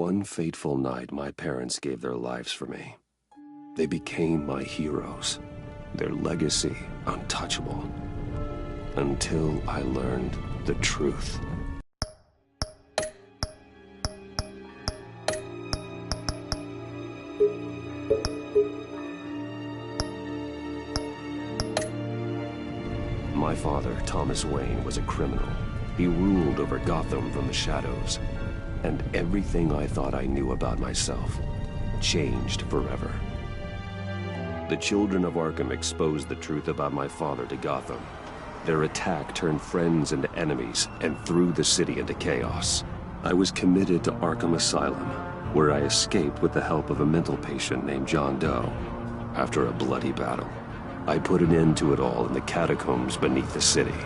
one fateful night, my parents gave their lives for me. They became my heroes, their legacy untouchable, until I learned the truth. My father, Thomas Wayne, was a criminal. He ruled over Gotham from the shadows, and everything I thought I knew about myself changed forever. The children of Arkham exposed the truth about my father to Gotham. Their attack turned friends into enemies and threw the city into chaos. I was committed to Arkham Asylum, where I escaped with the help of a mental patient named John Doe. After a bloody battle, I put an end to it all in the catacombs beneath the city.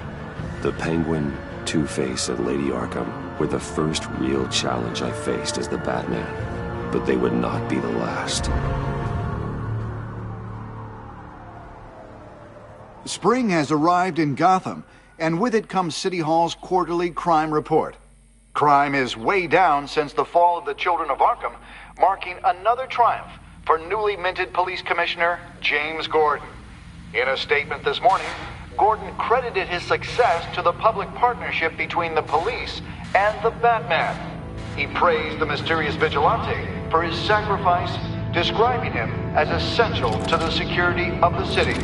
The Penguin, Two-Face, and Lady Arkham were the first real challenge I faced as the Batman, but they would not be the last. Spring has arrived in Gotham, and with it comes City Hall's quarterly crime report. Crime is way down since the fall of the Children of Arkham, marking another triumph for newly minted Police Commissioner James Gordon. In a statement this morning, Gordon credited his success to the public partnership between the police and the Batman. He praised the mysterious vigilante for his sacrifice, describing him as essential to the security of the city.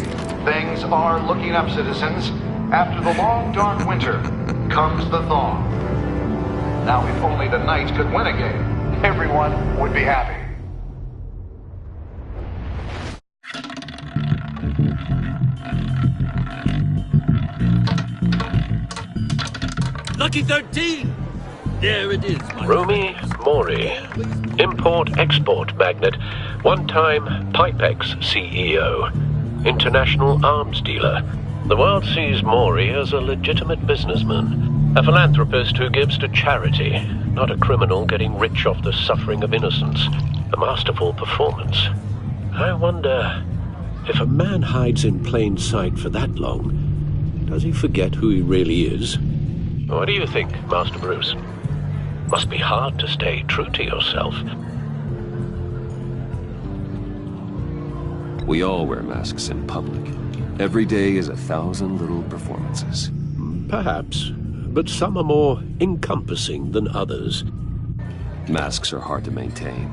Things are looking up, citizens. After the long, dark winter comes the thaw. Now, if only the Knights could win again, everyone would be happy. Lucky 13! There it is, my Rumi Mori, import-export magnate, one-time Pipex CEO, international arms dealer. The world sees Mori as a legitimate businessman, a philanthropist who gives to charity, not a criminal getting rich off the suffering of innocence. A masterful performance. I wonder, if a man hides in plain sight for that long, does he forget who he really is? What do you think, Master Bruce? Must be hard to stay true to yourself. We all wear masks in public. Every day is 1,000 little performances. Perhaps, but some are more encompassing than others. Masks are hard to maintain.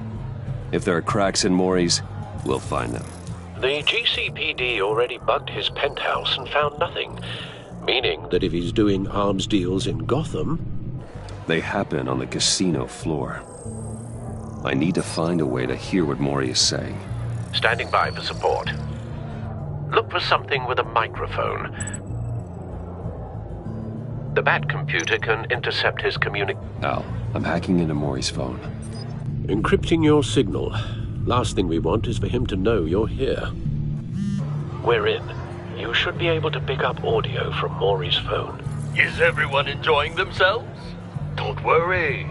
If there are cracks in Mori's, we'll find them. The GCPD already bugged his penthouse and found nothing. Meaning that if he's doing arms deals in Gotham... They happen on the casino floor. I need to find a way to hear what Mori is saying. Standing by for support. Look for something with a microphone. The Bat computer can intercept his Al, I'm hacking into Mori's phone. Encrypting your signal. Last thing we want is for him to know you're here. We're in. You should be able to pick up audio from Mori's phone. Is everyone enjoying themselves? Don't worry.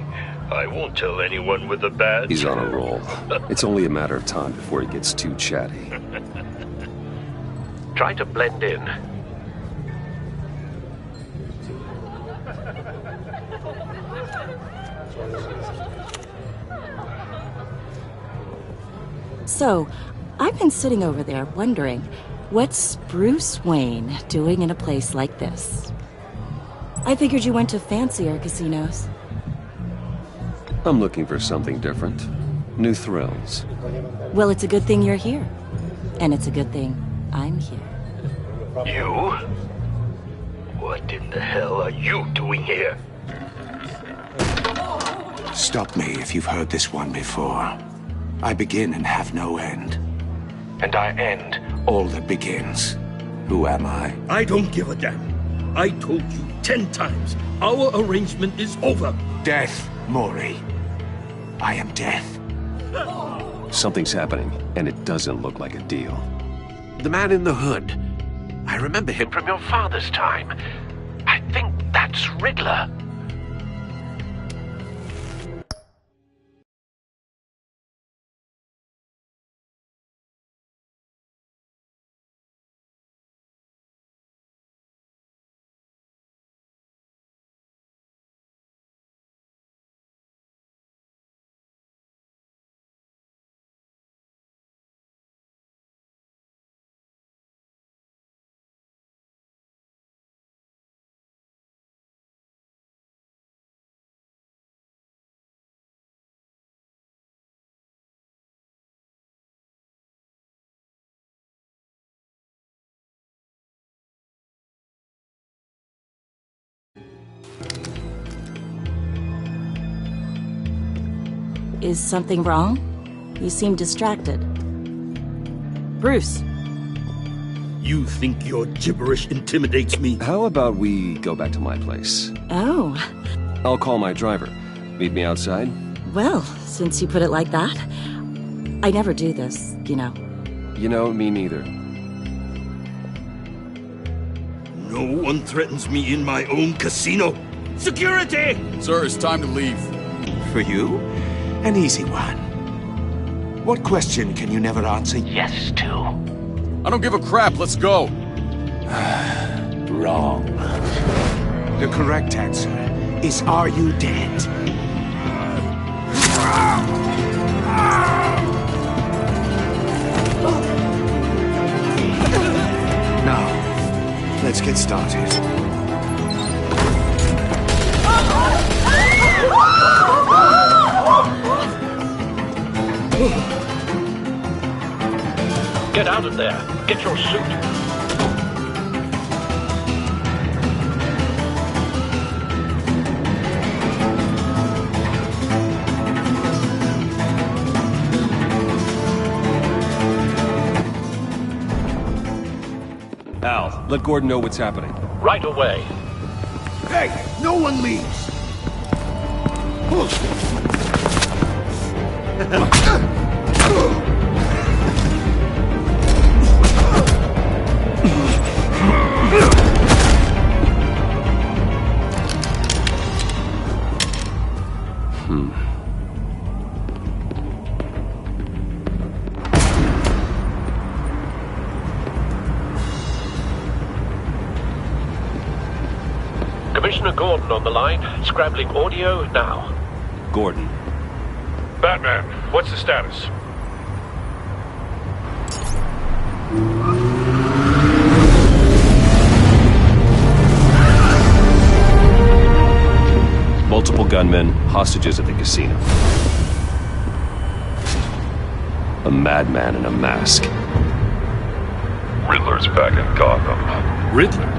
I won't tell anyone with a badge. He's on a roll. It's only a matter of time before he gets too chatty. Try to blend in. So, I've been sitting over there wondering, what's Bruce Wayne doing in a place like this? I figured you went to fancier casinos. I'm looking for something different. New thrills. Well, it's a good thing you're here. And it's a good thing I'm here. You? What in the hell are you doing here? Stop me if you've heard this one before. I begin and have no end. And I end all that begins. Who am I? I don't give a damn. I told you 10 times. Our arrangement is over. Death, Mori. I am death. Something's happening, and it doesn't look like a deal. The man in the hood. I remember him from your father's time. I think that's Riddler. Is something wrong? You seem distracted. Bruce. You think your gibberish intimidates me? How about we go back to my place? Oh. I'll call my driver. Meet me outside? Well, since you put it like that. I never do this, you know. You know, me neither. No one threatens me in my own casino. Security! Sir, it's time to leave. For you, an easy one. What question can you never answer yes to? I don't give a crap, let's go. Wrong. The correct answer is, are you dead? Now, let's get started. Get out of there. Get your suit. Al, let Gordon know what's happening. Right away. Hey, no one leaves! Commissioner Gordon on the line. Scrambling audio now. Gordon. Batman, what's the status? Multiple gunmen, hostages at the casino. A madman in a mask. Riddler's back in Gotham. Riddler?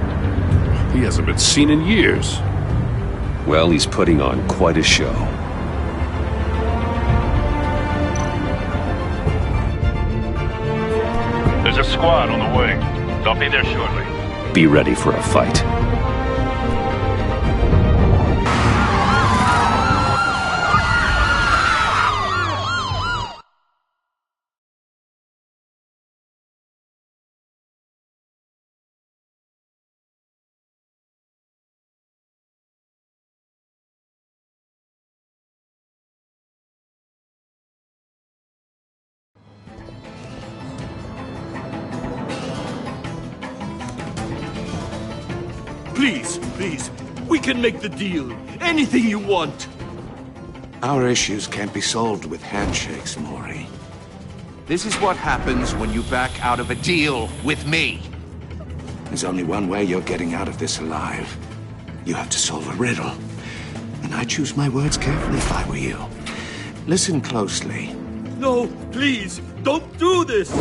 He hasn't been seen in years. Well, he's putting on quite a show. There's a squad on the way. They'll be there shortly. Be ready for a fight. Please, we can make the deal. Anything you want. Our issues can't be solved with handshakes, Maury. This is what happens when you back out of a deal with me. There's only one way you're getting out of this alive. You have to solve a riddle. And I choose my words carefully if I were you. Listen closely. No, please, don't do this!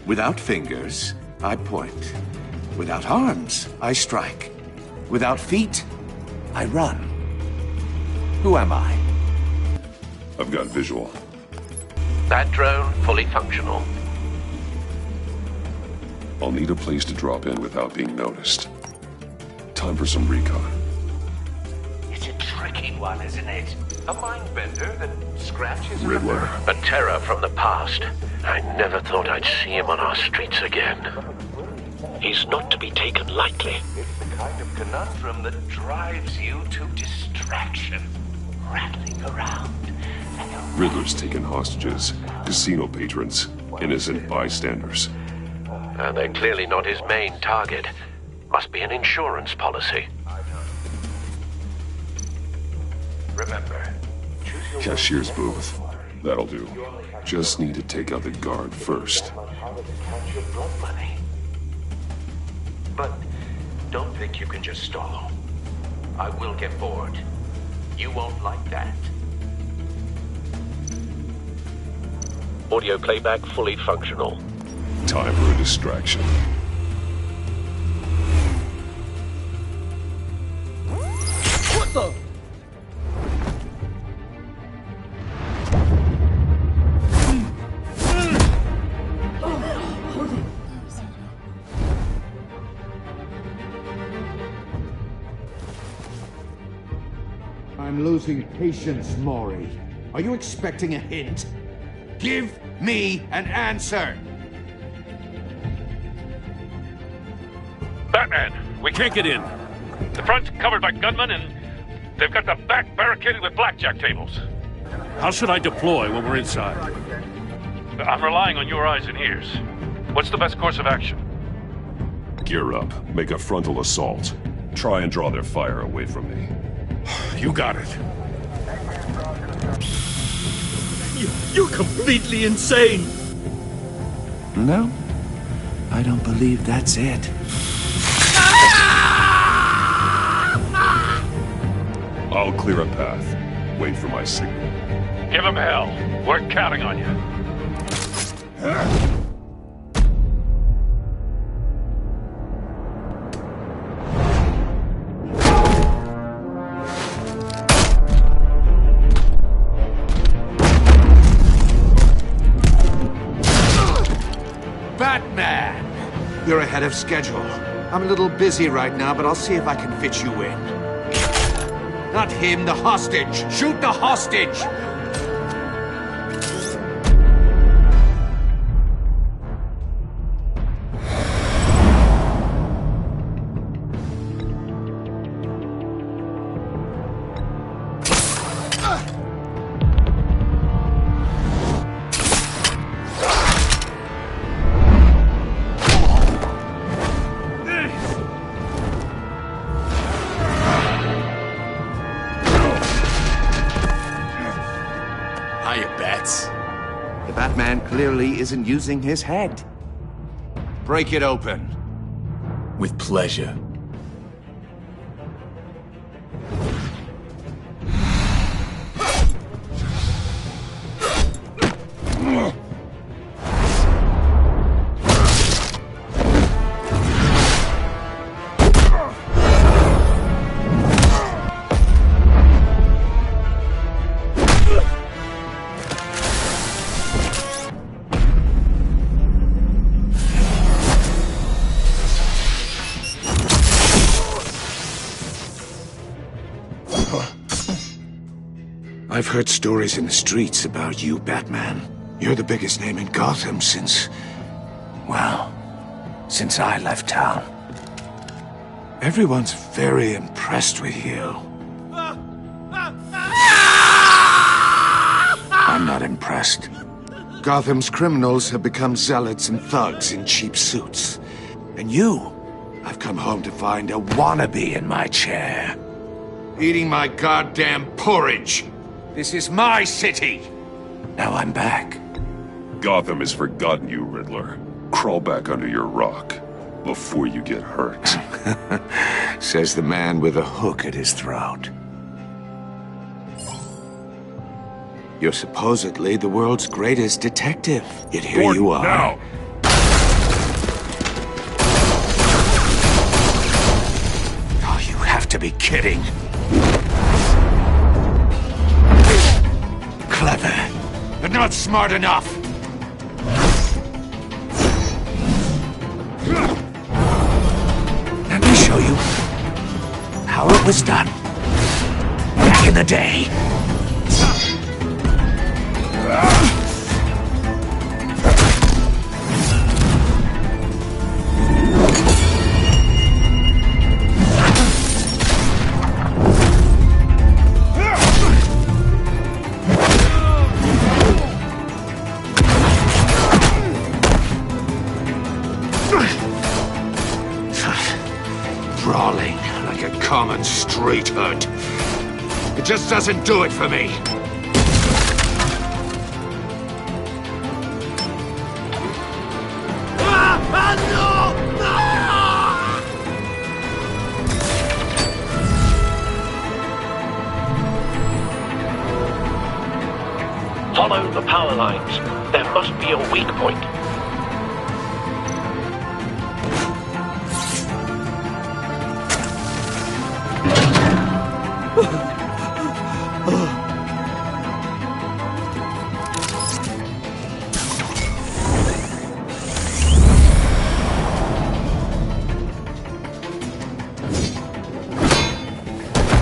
Without fingers, I point. Without arms, I strike. Without feet, I run. Who am I? I've got visual. That drone fully functional. I'll need a place to drop in without being noticed. Time for some recon. It's a tricky one, isn't it? A mind bender that scratches Riddler. A terror from the past. I never thought I'd see him on our streets again. He's not to be taken lightly. It's the kind of conundrum that drives you to distraction. Rattling around. Riddler's taken hostages, casino patrons, innocent bystanders. And they're clearly not his main target. Must be an insurance policy. Remember, Cashier's booth. That'll do. Just need to take out the guard first. But don't think you can just stall. I will get bored. You won't like that. Audio playback fully functional. Time for a distraction. What the? I'm losing patience, Maury. Are you expecting a hint? Give me an answer! Batman, we can't get in. The front's covered by gunmen, and they've got the back barricaded with blackjack tables. How should I deploy when we're inside? I'm relying on your eyes and ears. What's the best course of action? Gear up. Make a frontal assault. Try and draw their fire away from me. You got it. You're completely insane! No, I don't believe that's it. I'll clear a path. Wait for my signal. Give him hell. We're counting on you. Batman! You're ahead of schedule. I'm a little busy right now, but I'll see if I can fit you in. Not him, the hostage! Shoot the hostage! The Batman clearly isn't using his head. Break it open. With pleasure. I've heard stories in the streets about you, Batman. You're the biggest name in Gotham since I left town. Everyone's very impressed with you. I'm not impressed. Gotham's criminals have become zealots and thugs in cheap suits. And you, I've come home to find a wannabe in my chair. Eating my goddamn porridge. This is my city! Now I'm back. Gotham has forgotten you, Riddler. Crawl back under your rock before you get hurt. Says the man with a hook at his throat. You're supposedly the world's greatest detective. Yet here you are. Now. Oh, you have to be kidding. Clever, but not smart enough. Let me show you how it was done back in the day. Brawling like a common street hood. It just doesn't do it for me. Follow the power lines. There must be a weak point.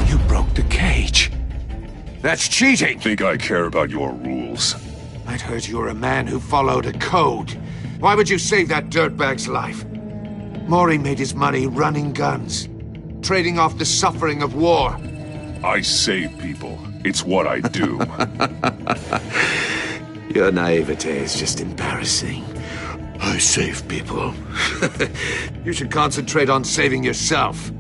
You broke the cage. That's cheating! Think I care about your rules? I'd heard you were a man who followed a code. Why would you save that dirtbag's life? Maury made his money running guns, trading off the suffering of war. I save people. It's what I do. Your naivete is just embarrassing. I save people. You should concentrate on saving yourself.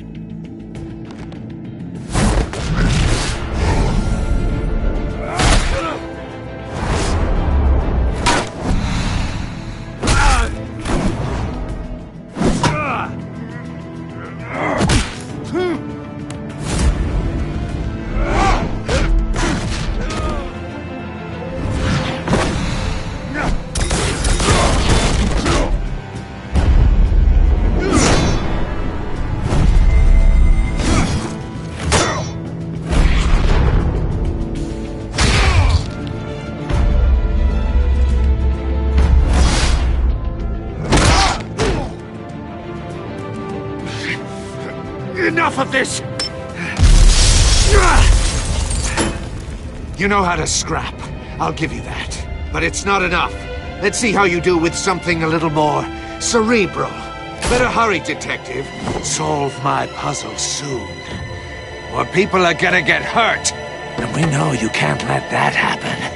Enough of this! You know how to scrap. I'll give you that. But it's not enough. Let's see how you do with something a little more cerebral. Better hurry, detective. Solve my puzzle soon. Or people are gonna get hurt. And we know you can't let that happen.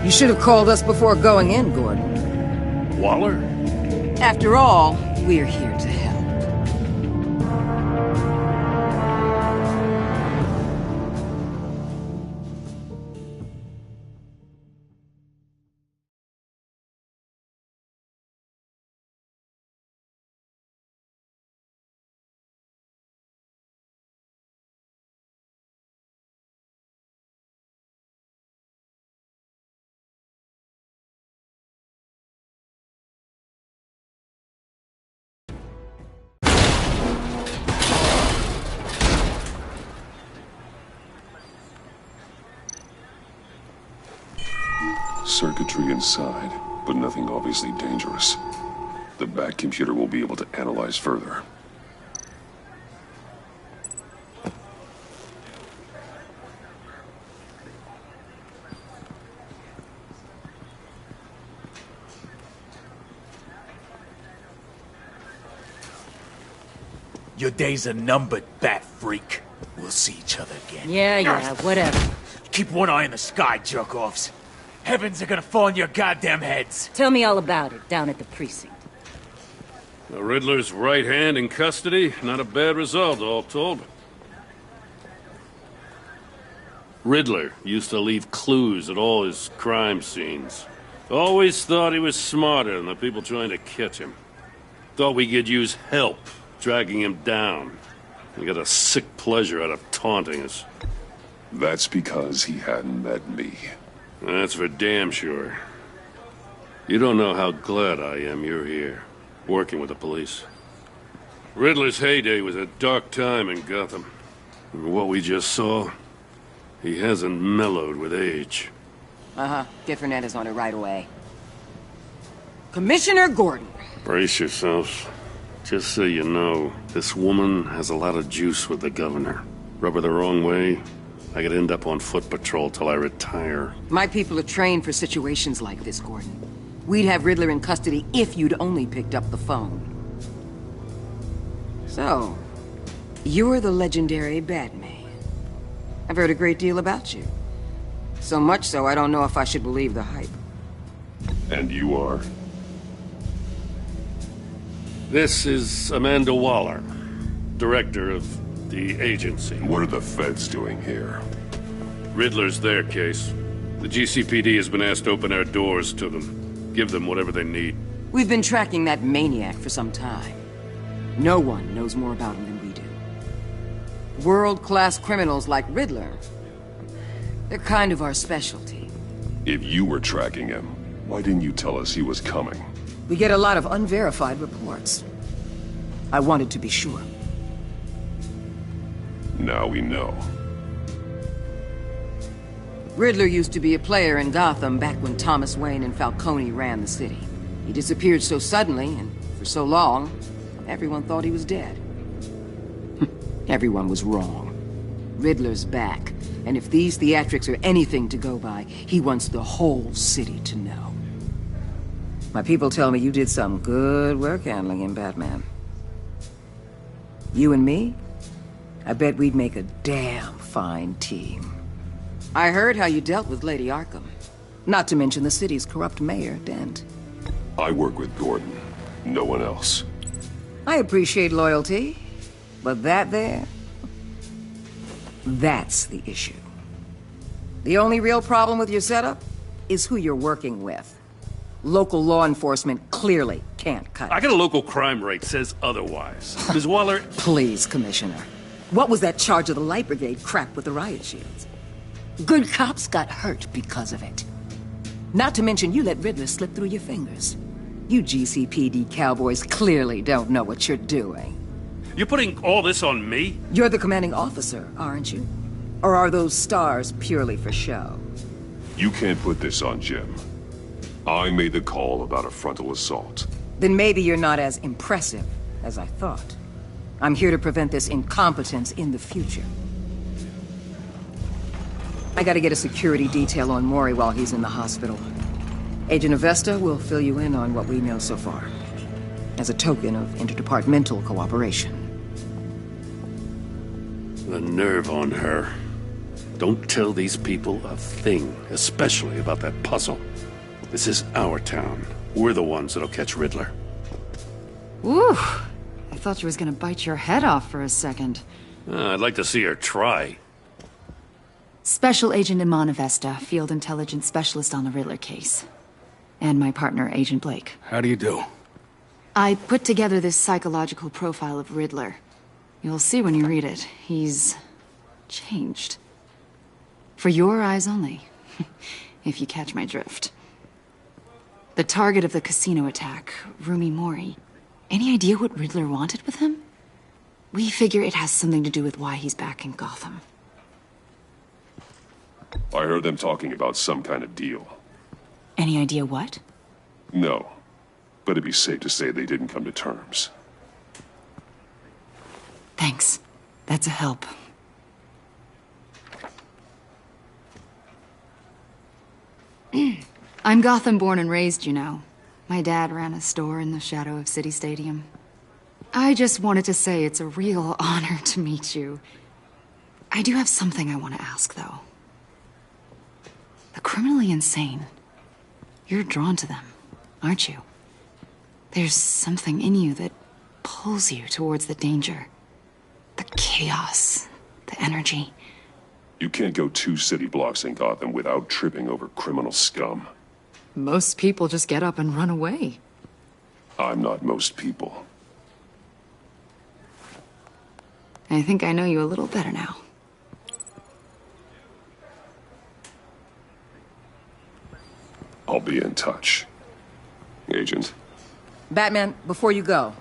You should have called us before going in, Gordon. Waller? After all, we're here to help. Circuitry inside, but nothing obviously dangerous. The back computer will be able to analyze further. Your days are numbered, bat freak. We'll see each other again. Yeah, whatever. Keep one eye in the sky, jerk-offs. Heavens are gonna fall on your goddamn heads. Tell me all about it down at the precinct. The Riddler's right hand in custody. Not a bad result, all told. Riddler used to leave clues at all his crime scenes. Always thought he was smarter than the people trying to catch him. Thought we could use help dragging him down. He got a sick pleasure out of taunting us. That's because he hadn't met me. That's for damn sure. You don't know how glad I am you're here, working with the police. Riddler's heyday was a dark time in Gotham. And what we just saw, he hasn't mellowed with age. Get Fernandez on it right away. Commissioner Gordon. Brace yourselves. Just so you know, this woman has a lot of juice with the governor. Rub her the wrong way, I could end up on foot patrol till I retire. My people are trained for situations like this, Gordon. We'd have Riddler in custody if you'd only picked up the phone. So, you're the legendary Batman. I've heard a great deal about you. So much so, I don't know if I should believe the hype. And you are? This is Amanda Waller, director of The agency. What are the feds doing here? Riddler's their case. The GCPD has been asked to open our doors to them. Give them whatever they need. We've been tracking that maniac for some time. No one knows more about him than we do. World-class criminals like Riddler, they're kind of our specialty. If you were tracking him, why didn't you tell us he was coming? We get a lot of unverified reports. I wanted to be sure. Now we know. Riddler used to be a player in Gotham back when Thomas Wayne and Falcone ran the city. He disappeared so suddenly, and for so long, everyone thought he was dead. Everyone was wrong. Riddler's back, and if these theatrics are anything to go by, he wants the whole city to know. My people tell me you did some good work handling him, Batman. You and me? I bet we'd make a damn fine team. I heard how you dealt with Lady Arkham. Not to mention the city's corrupt mayor, Dent. I work with Gordon. No one else. I appreciate loyalty, but that there... that's the issue. The only real problem with your setup is who you're working with. Local law enforcement clearly can't cut it. I got a local crime rate says otherwise. Ms. Waller... Please, Commissioner. What was that charge of the Light Brigade crap with the riot shields? Good cops got hurt because of it. Not to mention you let Riddler slip through your fingers. You GCPD cowboys clearly don't know what you're doing. You're putting all this on me? You're the commanding officer, aren't you? Or are those stars purely for show? You can't put this on Jim. I made the call about a frontal assault. Then maybe you're not as impressive as I thought. I'm here to prevent this incompetence in the future. I gotta get a security detail on Mori while he's in the hospital. Agent Avesta will fill you in on what we know so far, as a token of interdepartmental cooperation. The nerve on her. Don't tell these people a thing, especially about that puzzle. This is our town. We're the ones that'll catch Riddler. Woo! I thought she was gonna bite your head off for a second. I'd like to see her try. Special Agent Iman Avesta, Field Intelligence Specialist on the Riddler case. And my partner, Agent Blake. How do you do? I put together this psychological profile of Riddler. You'll see when you read it. He's... changed. For your eyes only. If you catch my drift. The target of the casino attack, Rumi Mori. Any idea what Riddler wanted with him? We figure it has something to do with why he's back in Gotham. I heard them talking about some kind of deal. Any idea what? No, but it'd be safe to say they didn't come to terms. Thanks. That's a help. I'm Gotham born and raised, you know. My dad ran a store in the shadow of City Stadium. I just wanted to say it's a real honor to meet you. I do have something I want to ask, though. The criminally insane. You're drawn to them, aren't you? There's something in you that pulls you towards the danger. The chaos, the energy. You can't go 2 city blocks in Gotham without tripping over criminal scum. Most people just get up and run away. I'm not most people. I think I know you a little better now. I'll be in touch. Agent. Batman, before you go,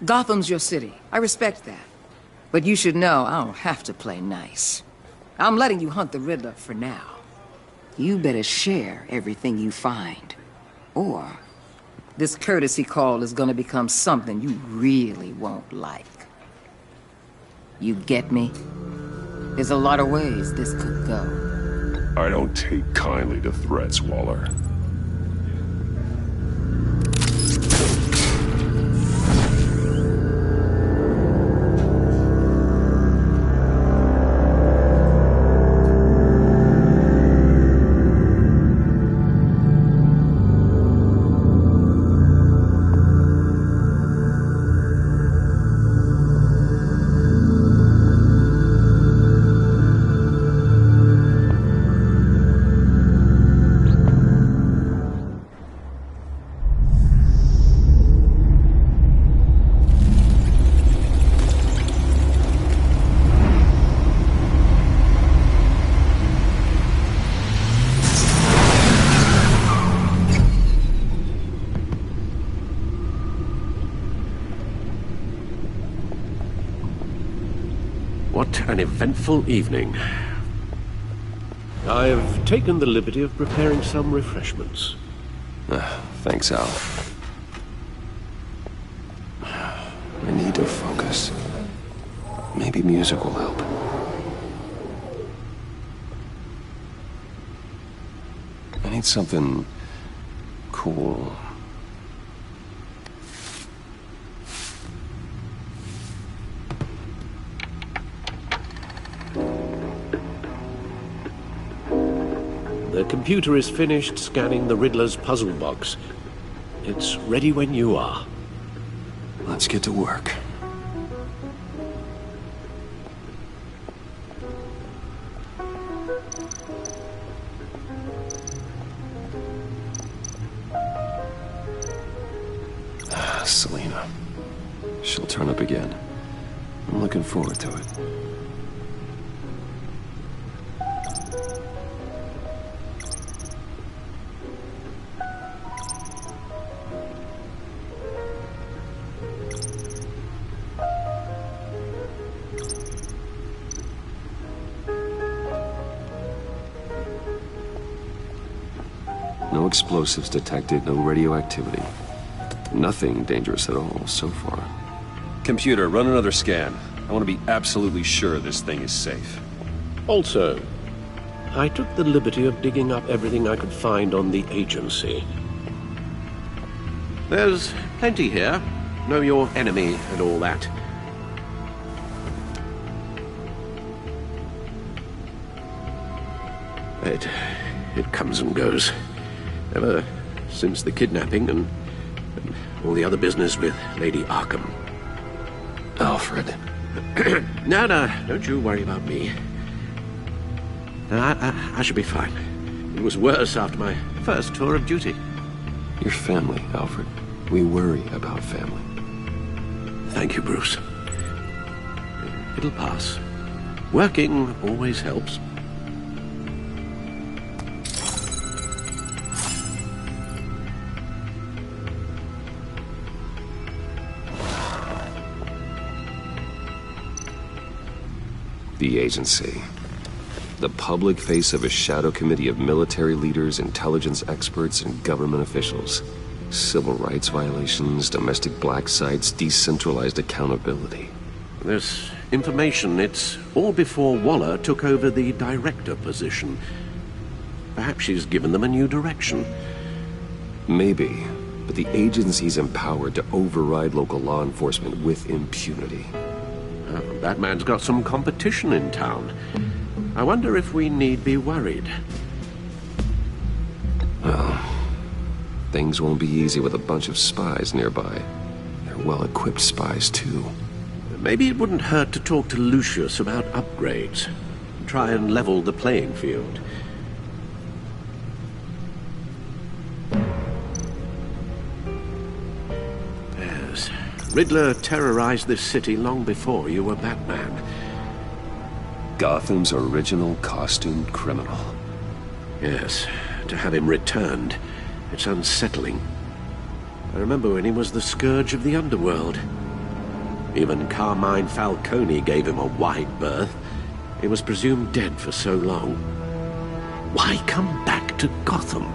Gotham's your city. I respect that. But you should know I don't have to play nice. I'm letting you hunt the Riddler for now. You better share everything you find. Or this courtesy call is gonna become something you really won't like. You get me? There's a lot of ways this could go. I don't take kindly to threats, Waller. What an eventful evening. I've taken the liberty of preparing some refreshments. Thanks, Al. I need to focus. Maybe music will help. I need something cool. The computer is finished scanning the Riddler's puzzle box. It's ready when you are. Let's get to work. Selena. She'll turn up again. I'm looking forward to it. No explosives detected, no radioactivity. Nothing dangerous at all so far. Computer, run another scan. I want to be absolutely sure this thing is safe. Also, I took the liberty of digging up everything I could find on the agency. There's plenty here. Know your enemy and all that. It comes and goes. Ever since the kidnapping and all the other business with Lady Arkham. Alfred. No, don't you worry about me. I should be fine. It was worse after my first tour of duty. Your family, Alfred. We worry about family. Thank you, Bruce. It'll pass. Working always helps. The agency. The public face of a shadow committee of military leaders, intelligence experts, and government officials. Civil rights violations, domestic black sites, decentralized accountability. This information, it's all before Waller took over the director position. Perhaps she's given them a new direction. Maybe, but the agency's empowered to override local law enforcement with impunity. Batman's got some competition in town. I wonder if we need be worried. Well, things won't be easy with a bunch of spies nearby. They're well-equipped spies, too. Maybe it wouldn't hurt to talk to Lucius about upgrades. Try and level the playing field. Yes. Riddler terrorized this city long before you were Batman. Gotham's original costumed criminal. Yes, to have him returned, it's unsettling. I remember when he was the scourge of the underworld. Even Carmine Falcone gave him a wide berth. He was presumed dead for so long. Why come back to Gotham?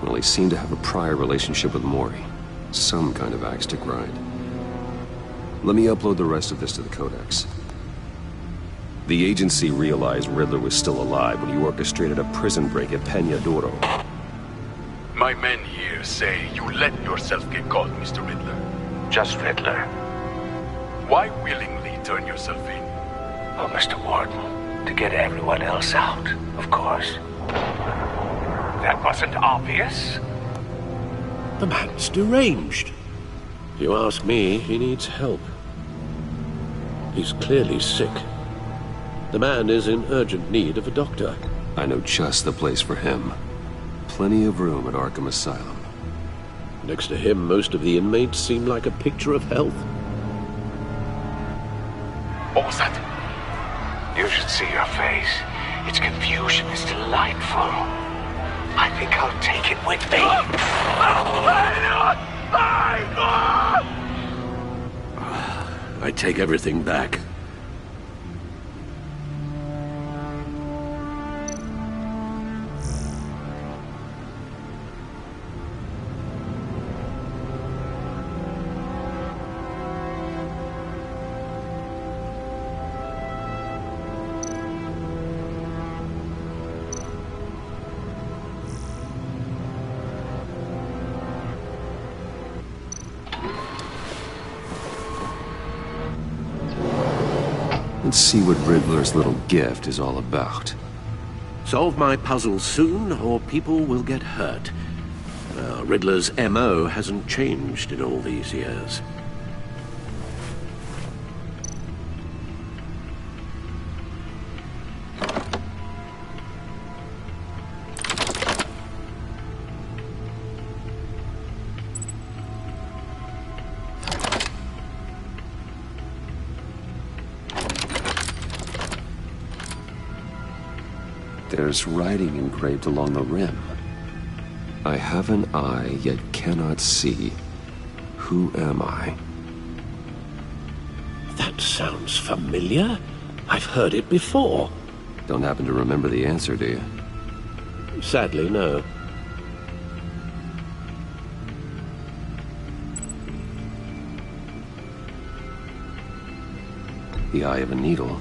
Well, he seemed to have a prior relationship with Mori. Some kind of axe to grind. Let me upload the rest of this to the Codex. The agency realized Riddler was still alive when he orchestrated a prison break at Peña Duro. My men here say you let yourself get caught, Mr. Riddler. Just Riddler. Why willingly turn yourself in? Oh, Mr. Warden, to get everyone else out, of course. That wasn't obvious. The man's deranged. If you ask me, he needs help. He's clearly sick. The man is in urgent need of a doctor. I know just the place for him. Plenty of room at Arkham Asylum. Next to him, most of the inmates seem like a picture of health. What was that? You should see your face. Its confusion is delightful. I think I'll take it with me. I take everything back. Let's see what Riddler's little gift is all about. Solve my puzzle soon, or people will get hurt. Riddler's MO hasn't changed in all these years. There's writing engraved along the rim. I have an eye, yet cannot see. Who am I? That sounds familiar. I've heard it before. Don't happen to remember the answer, do you? Sadly, no. The eye of a needle.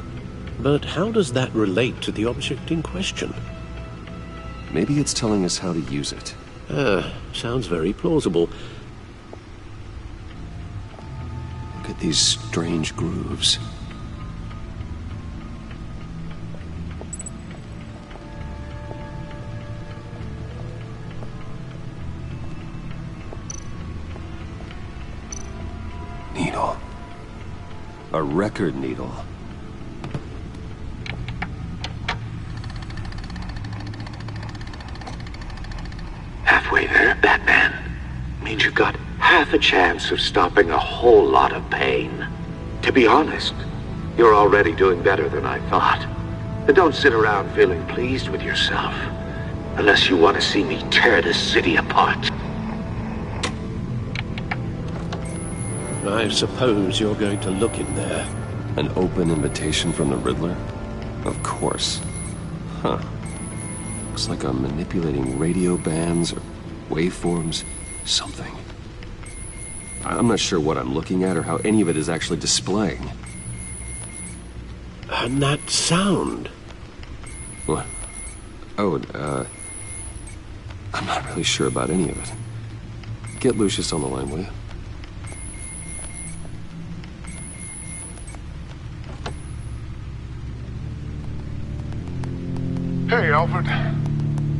But how does that relate to the object in question? Maybe it's telling us how to use it. Sounds very plausible. Look at these strange grooves. Needle. A record needle. Halfway there, Batman. Means you got half a chance of stopping a whole lot of pain. To be honest, you're already doing better than I thought. But don't sit around feeling pleased with yourself. Unless you want to see me tear this city apart. I suppose you're going to look in there. An open invitation from the Riddler? Of course. Huh. Looks like I'm manipulating radio bands or waveforms, something. I'm not sure what I'm looking at or how any of it is actually displaying. And that sound? What? Oh, I'm not really sure about any of it. Get Lucius on the line, will you? Hey, Alfred.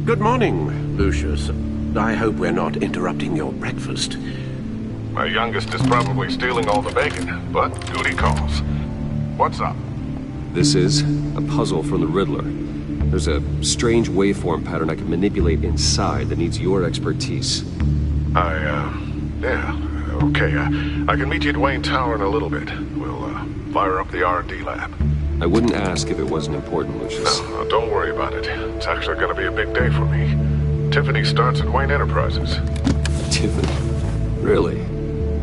Good morning, Lucius. I hope we're not interrupting your breakfast. My youngest is probably stealing all the bacon, but duty calls. What's up? This is a puzzle from the Riddler. There's a strange waveform pattern I can manipulate inside that needs your expertise. Yeah, okay. I can meet you at Wayne Tower in a little bit. We'll, fire up the R&D lab. I wouldn't ask if it wasn't important, Lucius. No, don't worry about it. It's actually gonna be a big day for me. Tiffany starts at Wayne Enterprises. Tiffany? Really?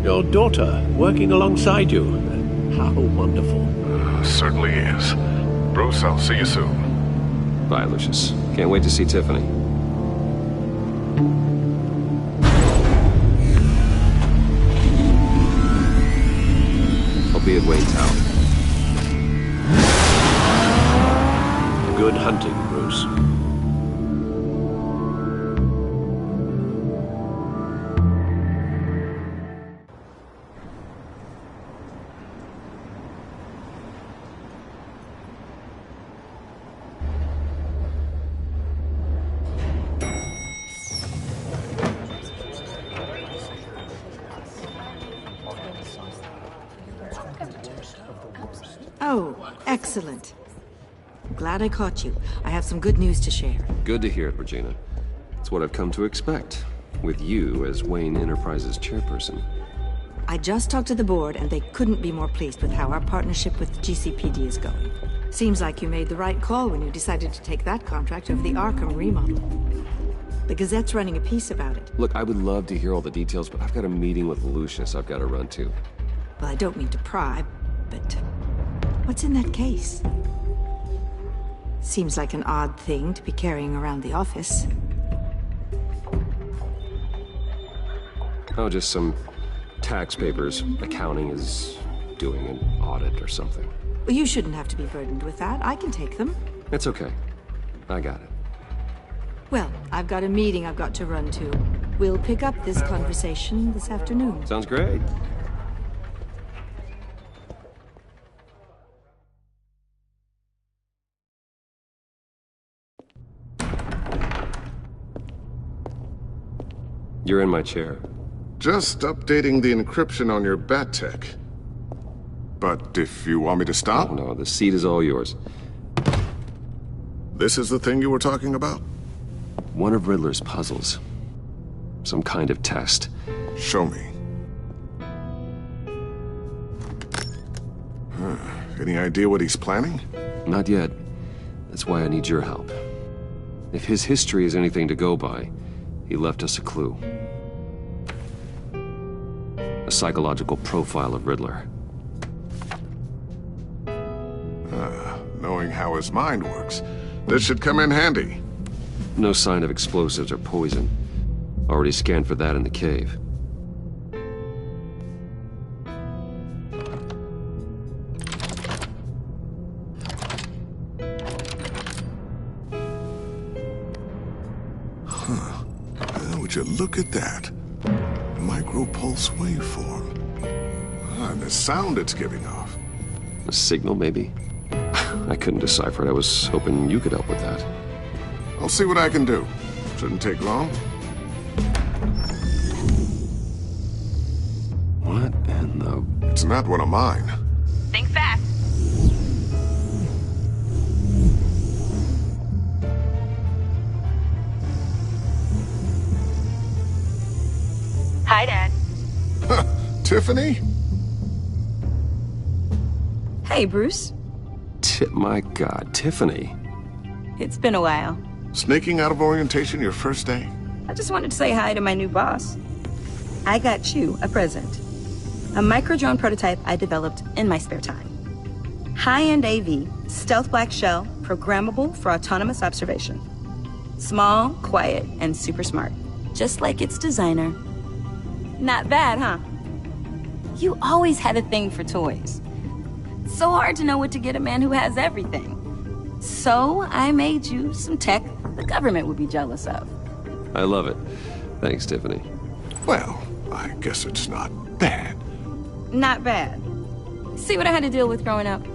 Your daughter, working alongside you. How wonderful. Certainly is. Bruce, I'll see you soon. Bye, Lucius. Can't wait to see Tiffany. I'll be at Wayne Tower. Good hunting, Bruce. Oh, excellent. Glad I caught you. I have some good news to share. Good to hear it, Regina. It's what I've come to expect, with you as Wayne Enterprises chairperson. I just talked to the board, and they couldn't be more pleased with how our partnership with GCPD is going. Seems like you made the right call when you decided to take that contract over the Arkham remodel. The Gazette's running a piece about it. Look, I would love to hear all the details, but I've got a meeting with Lucius I've got to run to. Well, I don't mean to pry, but what's in that case? Seems like an odd thing to be carrying around the office. Oh, just some tax papers. Accounting is doing an audit or something. Well, you shouldn't have to be burdened with that. I can take them. It's okay. I got it. Well, I've got a meeting I've got to run to. We'll pick up this conversation this afternoon. Sounds great. You're in my chair. Just updating the encryption on your bat tech. But if you want me to stop... Oh, no, the seat is all yours. This is the thing you were talking about? One of Riddler's puzzles. Some kind of test. Show me. Any idea what he's planning? Not yet. That's why I need your help. If his history is anything to go by, he left us a clue. A psychological profile of Riddler. Knowing how his mind works, this should come in handy. No sign of explosives or poison. Already scanned for that in the cave. Would you look at that? Micropulse waveform. And the sound it's giving off. A signal, maybe? I couldn't decipher it. I was hoping you could help with that. I'll see what I can do. Shouldn't take long. What in the... It's not one of mine. Think fast. Hi, Dad. Tiffany? Hey, Bruce. My God, Tiffany. It's been a while. Sneaking out of orientation your first day? I just wanted to say hi to my new boss. I got you a present. A micro-drone prototype I developed in my spare time. High-end AV, stealth black shell, programmable for autonomous observation. Small, quiet, and super smart. Just like its designer. Not bad, huh? You always had a thing for toys. So hard to know what to get a man who has everything. So I made you some tech the government would be jealous of. I love it. Thanks, Tiffany. Well, I guess it's not bad. Not bad. See what I had to deal with growing up?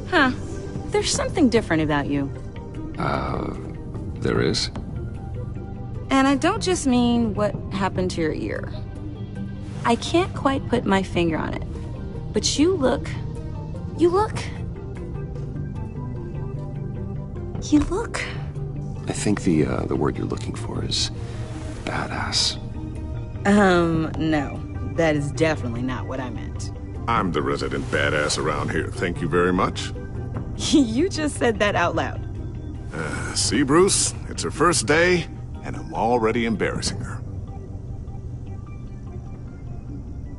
Huh. There's something different about you. There is? And I don't just mean what happened to your ear. I can't quite put my finger on it. But you look... I think the word you're looking for is badass. No. That is definitely not what I meant. I'm the resident badass around here. Thank you very much. You just said that out loud. See, Bruce? It's her first day, and I'm already embarrassing her.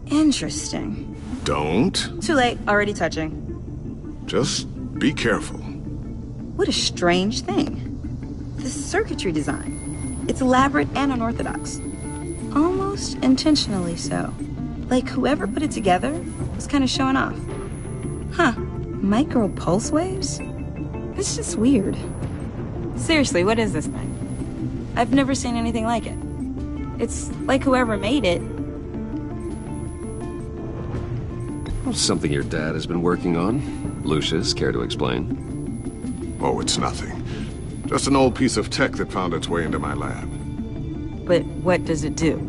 Interesting. Don't. Too late. Already touching. Just be careful. What a strange thing. The circuitry design. It's elaborate and unorthodox. Almost intentionally so. Like whoever put it together was kind of showing off. Huh. Micro pulse waves? It's just weird. Seriously, what is this thing? I've never seen anything like it. It's like whoever made it. Something your dad has been working on. Lucius, care to explain? Oh, it's nothing. Just an old piece of tech that found its way into my lab. But what does it do?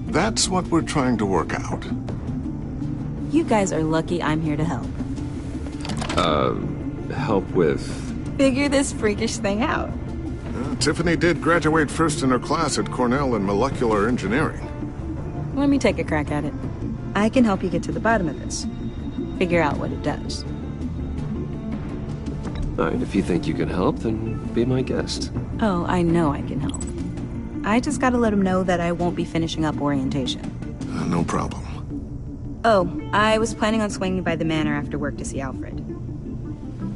That's what we're trying to work out. You guys are lucky I'm here to help. Help with... Figure this freakish thing out. Tiffany did graduate first in her class at Cornell in molecular engineering. Let me take a crack at it. I can help you get to the bottom of this. Figure out what it does. All right, if you think you can help, then be my guest. Oh, I know I can help. I just gotta let him know that I won't be finishing up orientation. No problem. Oh, I was planning on swinging by the manor after work to see Alfred.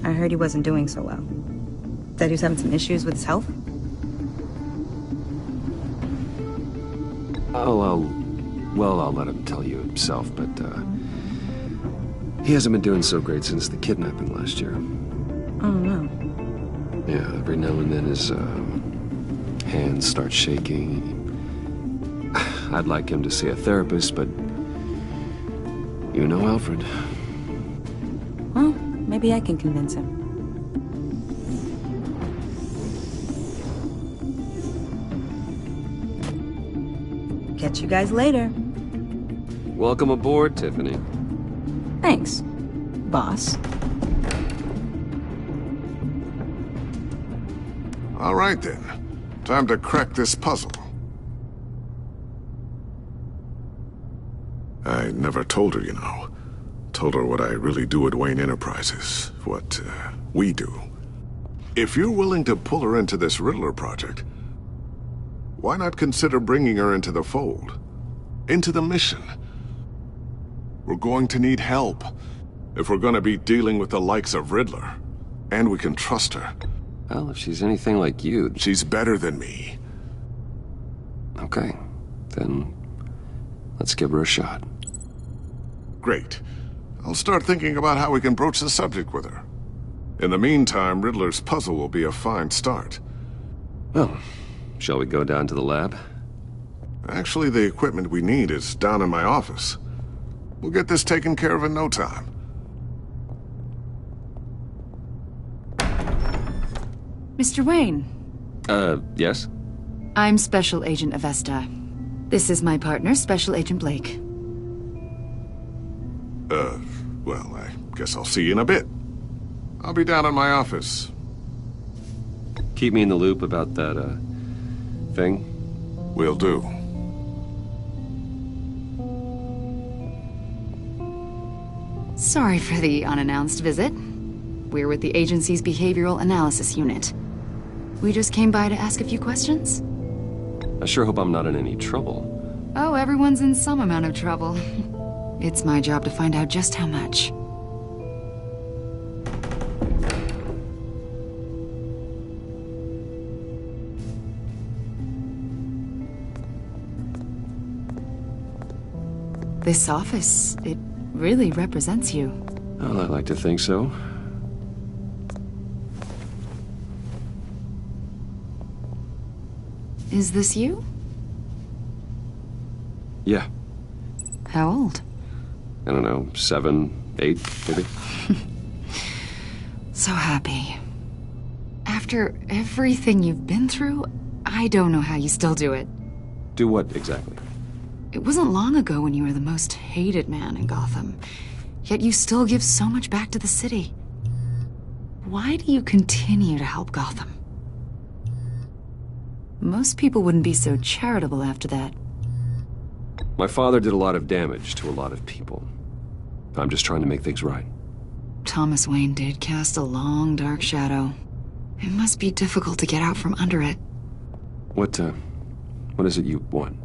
I heard he wasn't doing so well. That he was having some issues with his health? I'll let him tell you himself, but, he hasn't been doing so great since the kidnapping last year. Oh, no. Yeah, every now and then his, hands start shaking. I'd like him to see a therapist, but you know Alfred. Well, maybe I can convince him. Catch you guys later. Welcome aboard, Tiffany. Thanks, boss. All right then. Time to crack this puzzle. I never told her, you know. Told her what I really do at Wayne Enterprises. What, we do. If you're willing to pull her into this Riddler project, why not consider bringing her into the fold? Into the mission? We're going to need help if we're going to be dealing with the likes of Riddler. And we can trust her. Well, if she's anything like you... She's better than me. Okay. Then let's give her a shot. Great. I'll start thinking about how we can broach the subject with her. In the meantime, Riddler's puzzle will be a fine start. Well, shall we go down to the lab? Actually, the equipment we need is down in my office. We'll get this taken care of in no time. Mr. Wayne. Yes? I'm Special Agent Avesta. This is my partner, Special Agent Blake. Well, I guess I'll see you in a bit. I'll be down in my office. Keep me in the loop about that, thing. Will do. Sorry for the unannounced visit. We're with the agency's Behavioral Analysis Unit. We just came by to ask a few questions. I sure hope I'm not in any trouble. Oh, everyone's in some amount of trouble. It's my job to find out just how much. This office, it really represents you. Well, I like to think so. Is this you? Yeah. How old? I don't know, 7, 8, maybe? So happy. After everything you've been through, I don't know how you still do it. Do what, exactly? It wasn't long ago when you were the most hated man in Gotham. Yet you still give so much back to the city. Why do you continue to help Gotham? Most people wouldn't be so charitable after that. My father did a lot of damage to a lot of people. I'm just trying to make things right. Thomas Wayne did cast a long, dark shadow. It must be difficult to get out from under it. What is it you want?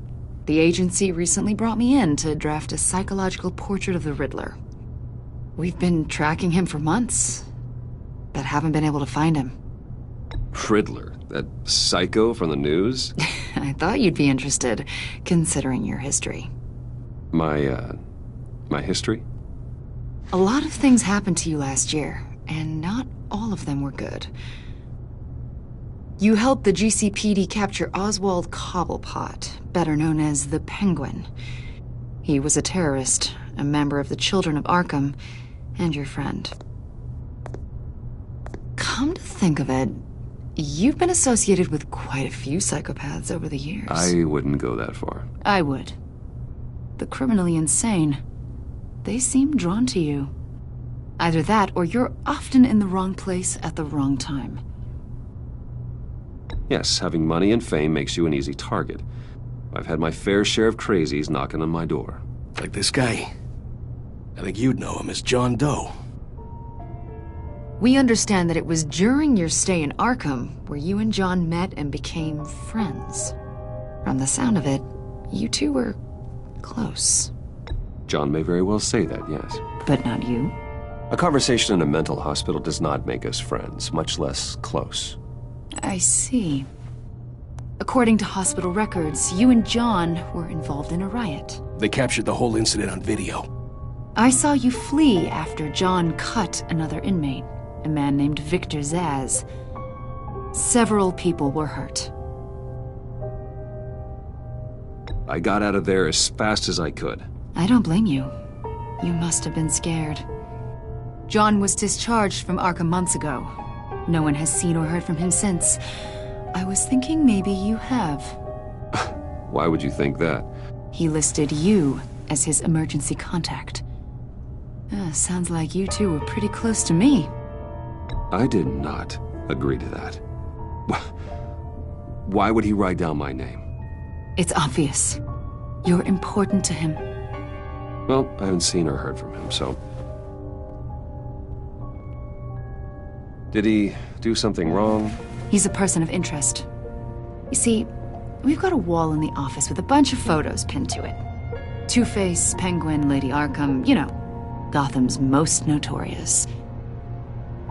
The agency recently brought me in to draft a psychological portrait of the Riddler. We've been tracking him for months, but haven't been able to find him. Riddler? That psycho from the news? I thought you'd be interested, considering your history. My history? A lot of things happened to you last year, and not all of them were good. You helped the GCPD capture Oswald Cobblepot, better known as the Penguin. He was a terrorist, a member of the Children of Arkham, and your friend. Come to think of it, you've been associated with quite a few psychopaths over the years. I wouldn't go that far. I would. The criminally insane. They seem drawn to you. Either that, or you're often in the wrong place at the wrong time. Yes, having money and fame makes you an easy target. I've had my fair share of crazies knocking on my door. Like this guy. I think you'd know him as John Doe. We understand that it was during your stay in Arkham where you and John met and became friends. From the sound of it, you two were close. John may very well say that, yes. But not you. A conversation in a mental hospital does not make us friends, much less close. I see. According to hospital records, you and John were involved in a riot. They captured the whole incident on video. I saw you flee after John cut another inmate, a man named Victor Zaz. Several people were hurt. I got out of there as fast as I could. I don't blame you. You must have been scared. John was discharged from Arkham months ago. No one has seen or heard from him since. I was thinking maybe you have. Why would you think that? He listed you as his emergency contact. Sounds like you two were pretty close to me. I did not agree to that. Why would he write down my name? It's obvious. You're important to him. Well, I haven't seen or heard from him, so... Did he do something wrong? He's a person of interest. You see, we've got a wall in the office with a bunch of photos pinned to it. Two-Face, Penguin, Lady Arkham, you know, Gotham's most notorious.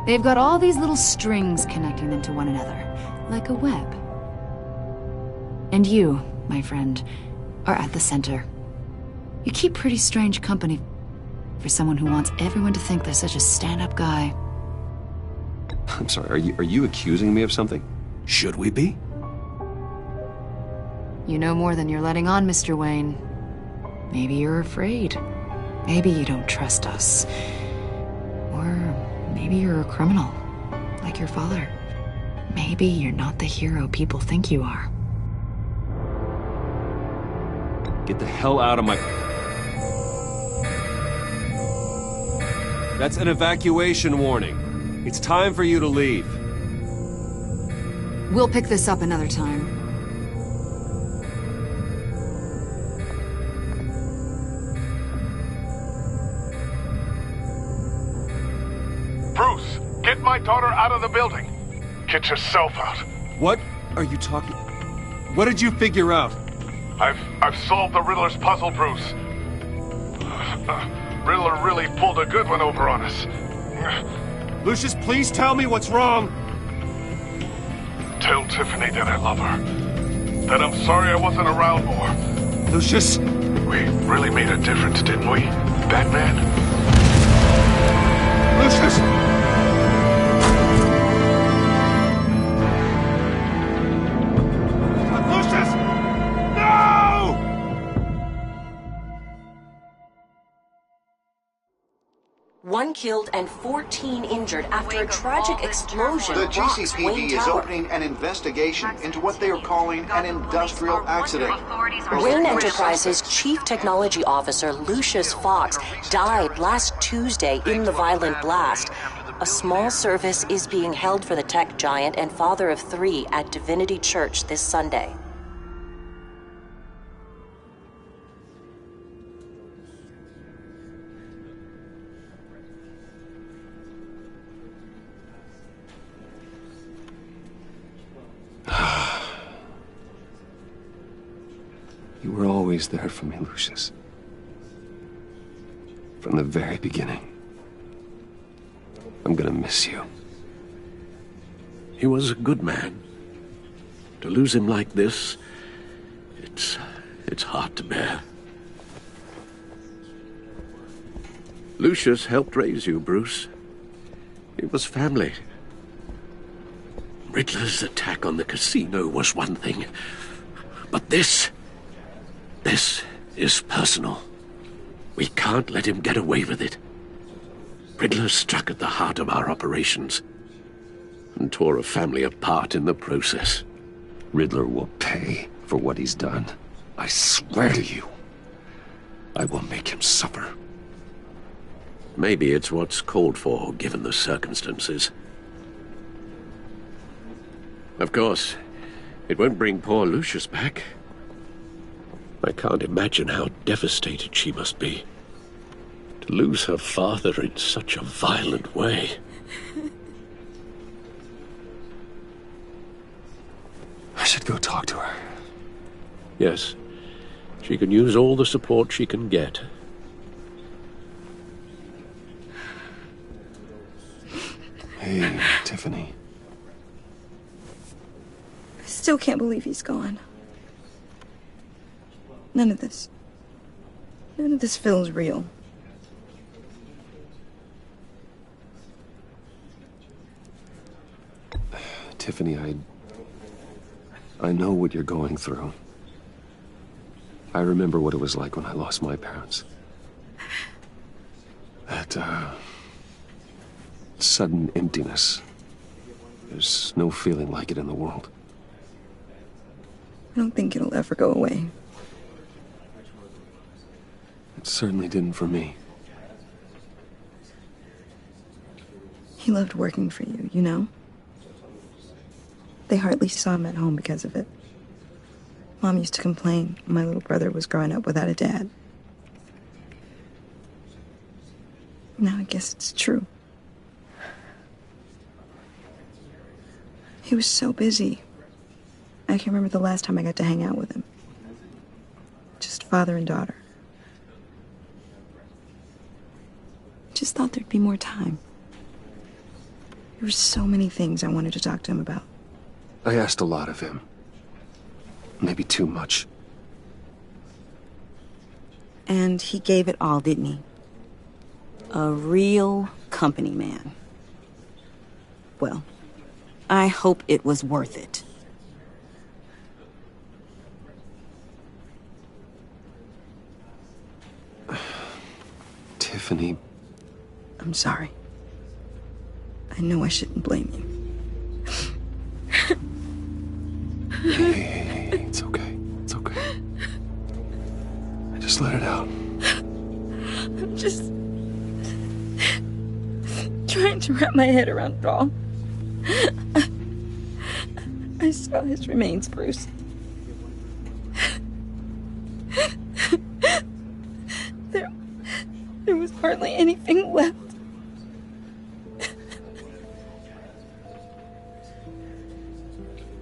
They've got all these little strings connecting them to one another, like a web. And you, my friend, are at the center. You keep pretty strange company for someone who wants everyone to think they're such a stand-up guy. I'm sorry, are you accusing me of something? Should we be? You know more than you're letting on, Mr. Wayne. Maybe you're afraid. Maybe you don't trust us. Or maybe you're a criminal, like your father. Maybe you're not the hero people think you are. Get the hell out of my... That's an evacuation warning. It's time for you to leave. We'll pick this up another time. Bruce, get my daughter out of the building. Get yourself out. What are you talking... What did you figure out? I've solved the Riddler's puzzle, Bruce. Riddler really pulled a good one over on us. Lucius, please tell me what's wrong. Tell Tiffany that I love her. That I'm sorry I wasn't around more. Lucius? We really made a difference, didn't we, Batman? Lucius! Lucius! No! One killed and 14 injured after a tragic explosion. The rocks GCPD Wayne is Tower. opening an investigation into what they are calling an industrial accident. Wayne Enterprises' Chief Technology Officer Lucius Fox died last Tuesday in the violent blast. A small service is being held for the tech giant and father of 3 at Divinity Church this Sunday. You were always there for me, Lucius. From the very beginning. I'm gonna miss you. He was a good man. To lose him like this, it's hard to bear. Lucius helped raise you, Bruce. It was family. Riddler's attack on the casino was one thing, but this is personal. We can't let him get away with it. Riddler struck at the heart of our operations and tore a family apart in the process. Riddler will pay for what he's done. I swear to you, I will make him suffer. Maybe it's what's called for, given the circumstances. Of course, it won't bring poor Lucius back. I can't imagine how devastated she must be. To lose her father in such a violent way. I should go talk to her. Yes, she can use all the support she can get. Hey, Tiffany. I still can't believe he's gone. None of this feels real. Tiffany, I know what you're going through. I remember what it was like when I lost my parents. That, sudden emptiness. There's no feeling like it in the world. I don't think it'll ever go away. It certainly didn't for me. He loved working for you, you know? They hardly saw him at home because of it. Mom used to complain my little brother was growing up without a dad. Now I guess it's true. He was so busy. I can't remember the last time I got to hang out with him. Just father and daughter. Just thought there'd be more time. There were so many things I wanted to talk to him about. I asked a lot of him. Maybe too much. And he gave it all, didn't he? A real company man. Well, I hope it was worth it. Tiffany. I'm sorry. I know I shouldn't blame you. Hey, it's okay. It's okay. Just let it out. I'm just trying to wrap my head around it all. I saw his remains, Bruce. There was hardly anything left.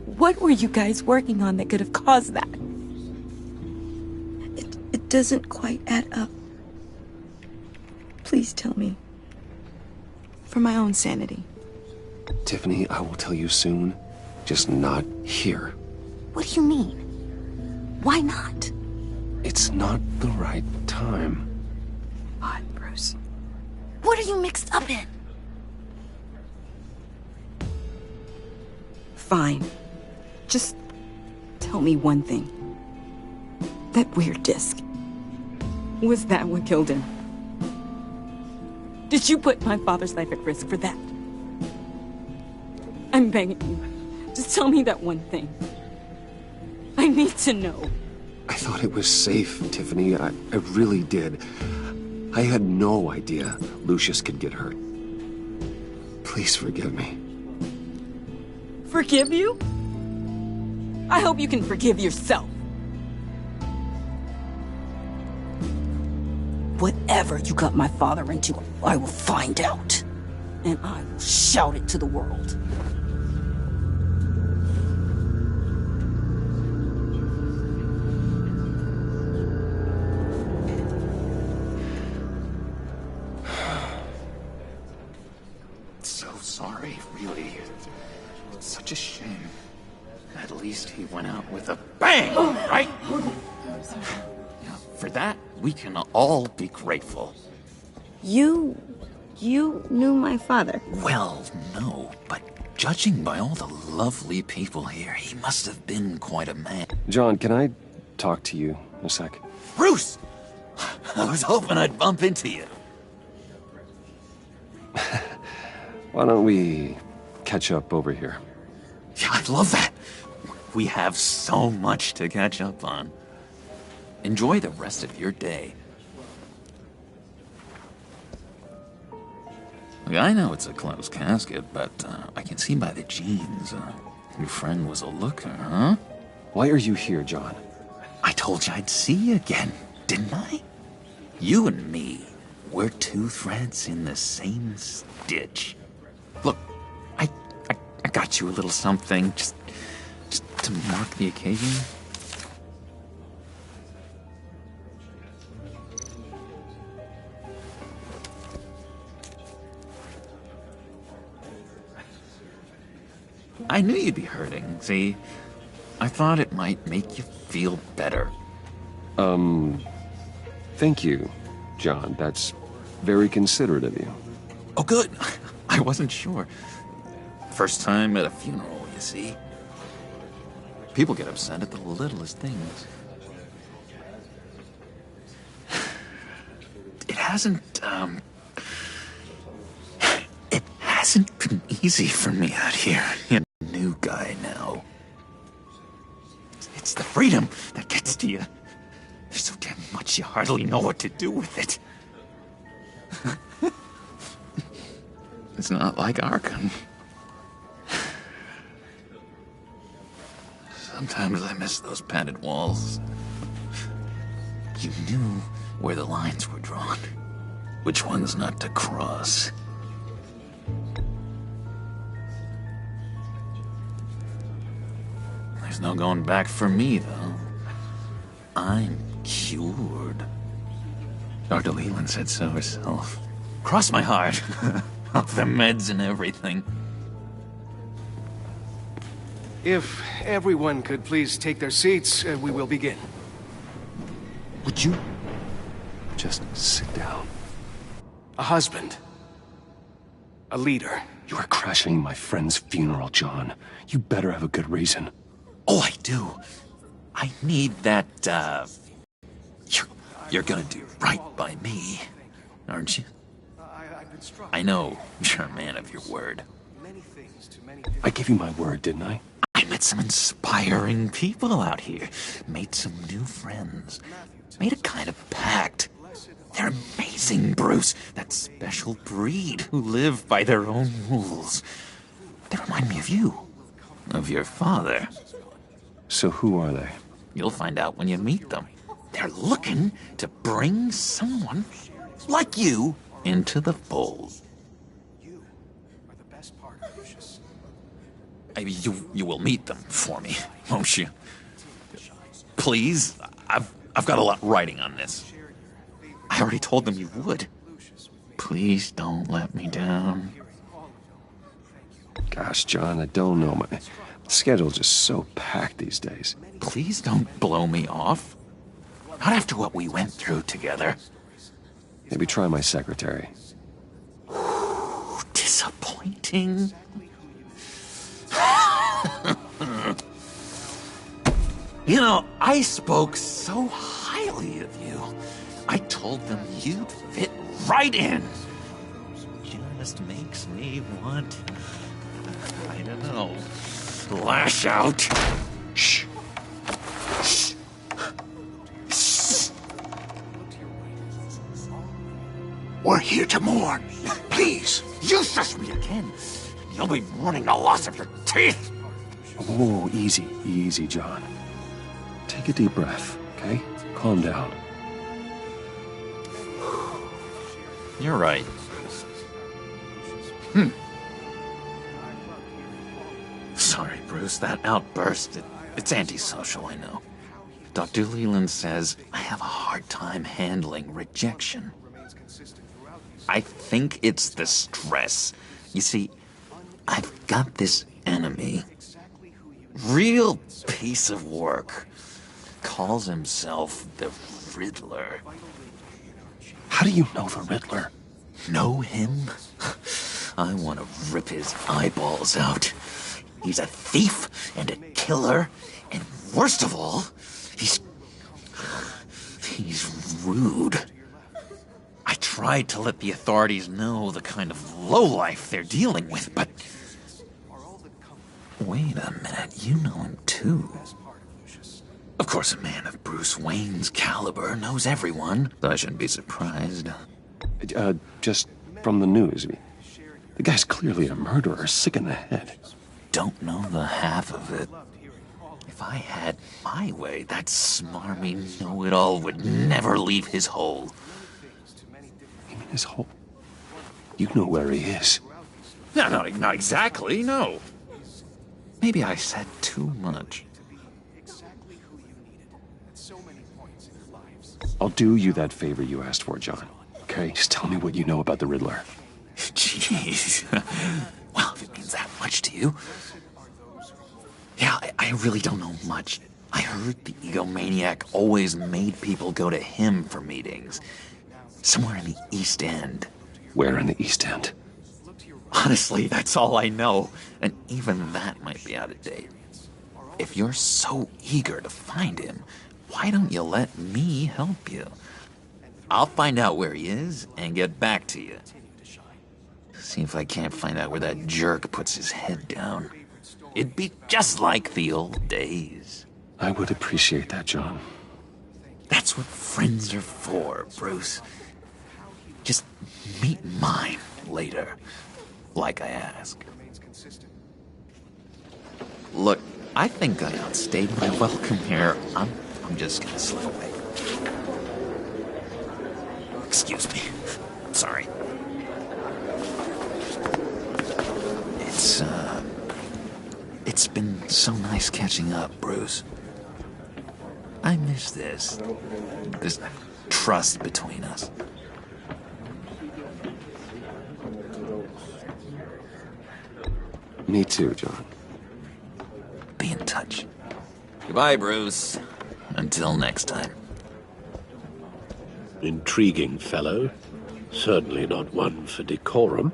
What were you guys working on that could have caused that? It doesn't quite add up. Please tell me. For my own sanity. Tiffany, I will tell you soon. Just not here. What do you mean? Why not? It's not the right time. What, Bruce? What are you mixed up in? Fine. Just tell me one thing. That weird disc. Was that what killed him? Did you put my father's life at risk for that? I'm begging you. Just tell me that one thing. I need to know. I thought it was safe, Tiffany. I really did. I had no idea Lucius could get hurt. Please forgive me. Forgive you? I hope you can forgive yourself. Whatever you got my father into, I will find out. And I will shout it to the world. So sorry, really. It's such a shame. At least he went out with a bang, right? Yeah, for that, we can all be grateful. You knew my father? Well, no, but judging by all the lovely people here, he must have been quite a man. John, can I talk to you a sec? Bruce! I was hoping I'd bump into you. Why don't we catch up over here? Yeah, I'd love that. We have so much to catch up on. Enjoy the rest of your day. Look, I know it's a closed casket, but I can see by the jeans, your friend was a looker, huh? Why are you here, John? I told you I'd see you again, didn't I? You and me, we're two threads in the same stitch. Look, I got you a little something, just to mark the occasion. I knew you'd be hurting, see? I thought it might make you feel better. Thank you, John. That's very considerate of you. Oh, good. I wasn't sure. First time at a funeral, you see? People get upset at the littlest things. It hasn't been easy for me out here. You know, new guy now. It's the freedom that gets to you. There's so damn much you hardly know what to do with it. It's not like Arkham. Sometimes I miss those padded walls. You knew where the lines were drawn, which ones not to cross. There's no going back for me, though. I'm cured. Dr. Leland said so herself. Cross my heart. Off the meds and everything. If everyone could please take their seats, we will begin. Would you just sit down? A husband. A leader. You are crashing my friend's funeral, John. You better have a good reason. Oh, I do. I need that, You're gonna do right by me, aren't you? I know you're a man of your word. I gave you my word, didn't I? I met some inspiring people out here. Made some new friends. Made a kind of pact. They're amazing, Bruce. That special breed who live by their own rules. They remind me of you. Of your father. So who are they? You'll find out when you meet them. They're looking to bring someone like you into the fold. You will meet them for me, won't you? Please, I've got a lot riding on this. I already told them you would. Please don't let me down. Gosh, John, I don't know. My schedule's just so packed these days. Please don't blow me off. Not after what we went through together. Maybe try my secretary. Disappointing. You know, I spoke so highly of you. I told them you'd fit right in. Just makes me want, I don't know, lash out. Shh. Shh. Shh. We're here to mourn. Please, you shush me again. You'll be mourning the loss of your teeth. Oh, easy, easy, John. Take a deep breath, okay? Calm down. You're right. Sorry, Bruce, that outburst, it's antisocial, I know. Dr. Leland says I have a hard time handling rejection. I think it's the stress. You see, I've got this enemy. Real piece of work. Calls himself the Riddler. How do you know the Riddler? Know him? I want to rip his eyeballs out. He's a thief and a killer, and worst of all, he's rude. I tried to let the authorities know the kind of lowlife they're dealing with, but... Wait a minute, you know him too. Of course, a man of Bruce Wayne's caliber knows everyone, so I shouldn't be surprised. Just from the news. The guy's clearly a murderer, sick in the head. Don't know the half of it. If I had my way, that smarmy know-it-all would never leave his hole. You mean his hole? You know where he is. No, not exactly, no. Maybe I said too much. I'll do you that favor you asked for, John. Okay? Just tell me what you know about the Riddler. Jeez. Well, if it means that much to you. Yeah, I really don't know much. I heard the egomaniac always made people go to him for meetings. Somewhere in the East End. Where in the East End? Honestly, that's all I know. And even that might be out of date. If you're so eager to find him, why don't you let me help you? I'll find out where he is and get back to you. See if I can't find out where that jerk puts his head down. It'd be just like the old days. I would appreciate that, John. That's what friends are for, Bruce. Just meet mine later, like I ask. Look, I think I outstayed my welcome here. I'm just gonna slip away. Excuse me. Sorry. It's been so nice catching up, Bruce. I miss this trust between us. Me too, John. Be in touch. Goodbye, Bruce. Until next time. Intriguing fellow. Certainly not one for decorum.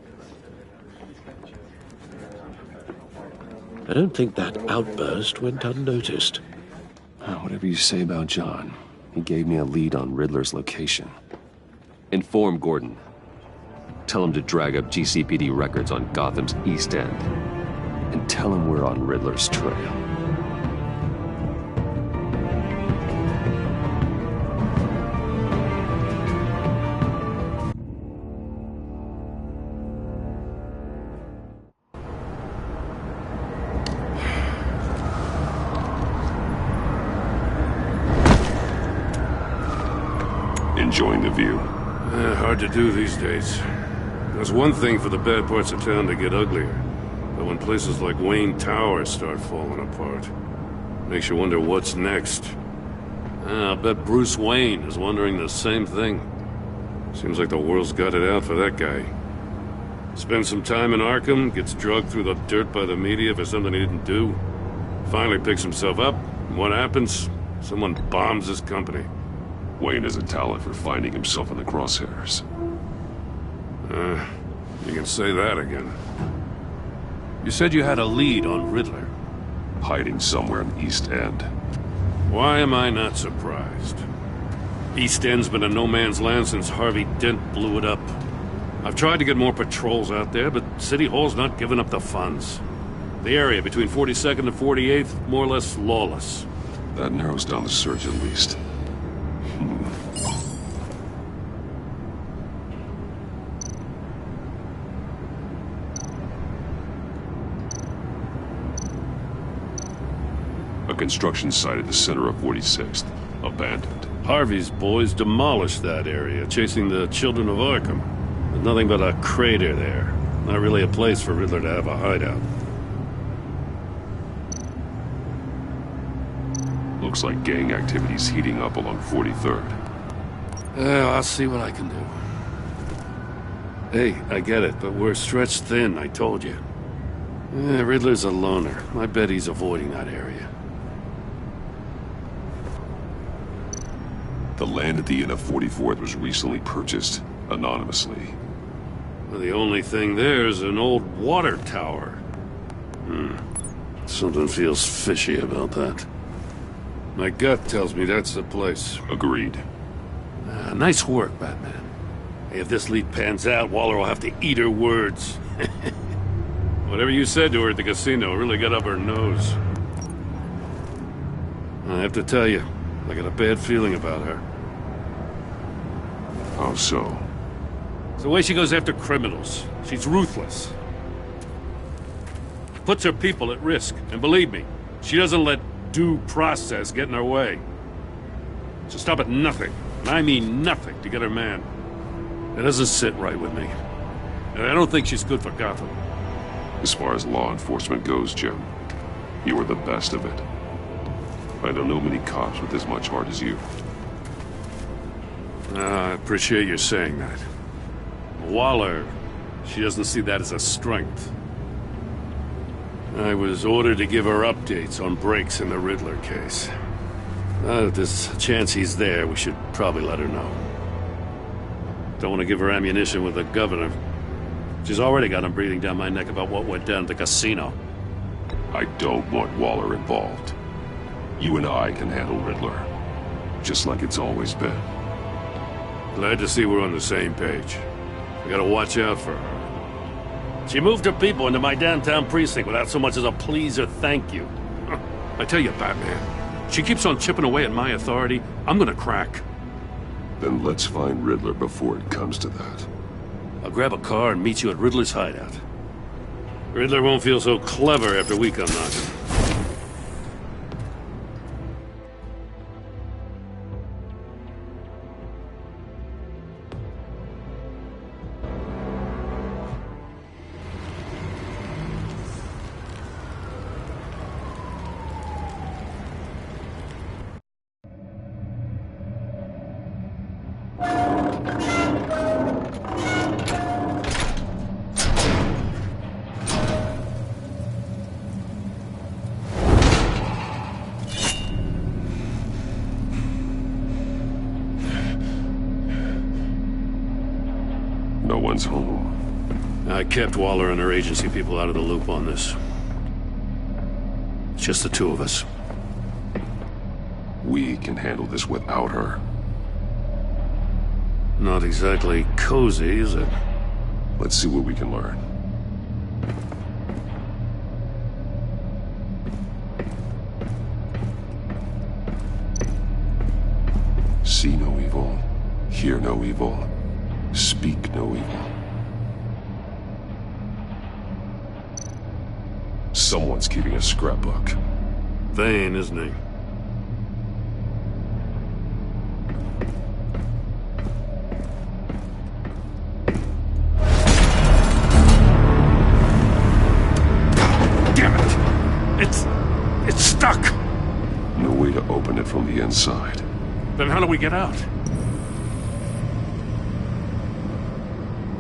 I don't think that outburst went unnoticed. Whatever you say about John, he gave me a lead on Riddler's location. Inform Gordon. Tell him to drag up GCPD records on Gotham's East End. And tell him we're on Riddler's trail. Enjoying the view? Hard to do these days. There's one thing for the bad parts of town to get uglier. But when places like Wayne Tower start falling apart, makes you wonder what's next. I bet Bruce Wayne is wondering the same thing. Seems like the world's got it out for that guy. Spends some time in Arkham, gets drugged through the dirt by the media for something he didn't do. Finally picks himself up, and what happens? Someone bombs his company. Wayne has a talent for finding himself in the crosshairs. You can say that again. You said you had a lead on Riddler. Hiding somewhere in East End. Why am I not surprised? East End's been a no-man's land since Harvey Dent blew it up. I've tried to get more patrols out there, but City Hall's not giving up the funds. The area between 42nd and 48th, more or less lawless. That narrows down the search at least. A construction site at the center of 46th. Abandoned. Harvey's boys demolished that area, chasing the children of Arkham. There's nothing but a crater there. Not really a place for Riddler to have a hideout. Looks like gang activity's heating up along 43rd. I'll see what I can do. Hey, I get it, but we're stretched thin, I told you. Riddler's a loner. I bet he's avoiding that area. The land at the end of 44th was recently purchased, anonymously. Well, the only thing there is an old water tower. Something feels fishy about that. My gut tells me that's the place. Agreed. Nice work, Batman. Hey, if this lead pans out, Waller will have to eat her words. Whatever you said to her at the casino really got up her nose. I have to tell you, I got a bad feeling about her. How so? It's the way she goes after criminals. She's ruthless. Puts her people at risk. And believe me, she doesn't let due process get in her way. She'll stop at nothing, and I mean nothing, to get her man. It doesn't sit right with me. And I don't think she's good for Gotham. As far as law enforcement goes, Jim, you are the best of it. I don't know many cops with as much heart as you. I appreciate you saying that. Waller, she doesn't see that as a strength. I was ordered to give her updates on breaks in the Riddler case. If there's a chance he's there, we should probably let her know. Don't want to give her ammunition with the governor. She's already got him breathing down my neck about what went down at the casino. I don't want Waller involved. You and I can handle Riddler, just like it's always been. Glad to see we're on the same page. We gotta watch out for her. She moved her people into my downtown precinct without so much as a please or thank you. I tell you, Batman, She keeps on chipping away at my authority. I'm gonna crack. Then let's find Riddler before it comes to that. I'll grab a car and meet you at Riddler's hideout. Riddler won't feel so clever after we come knocking. No one's home. I kept Waller and her agency people out of the loop on this. It's just the two of us. We can handle this without her. Not exactly cozy, is it? Let's see what we can learn. See no evil, hear no evil, speak no evil. Someone's keeping a scrapbook. Vane, isn't he? Damn it! It's stuck! No way to open it from the inside. Then how do we get out?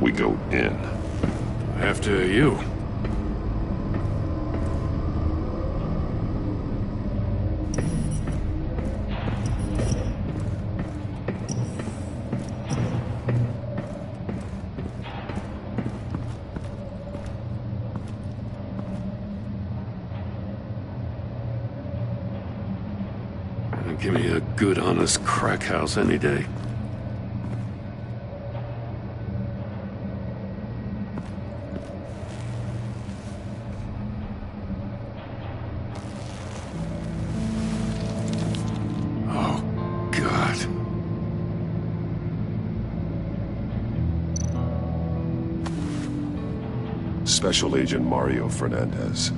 We go in. After you. Give me a good, honest crack house any day. Oh, God. Special Agent Mario Fernandez.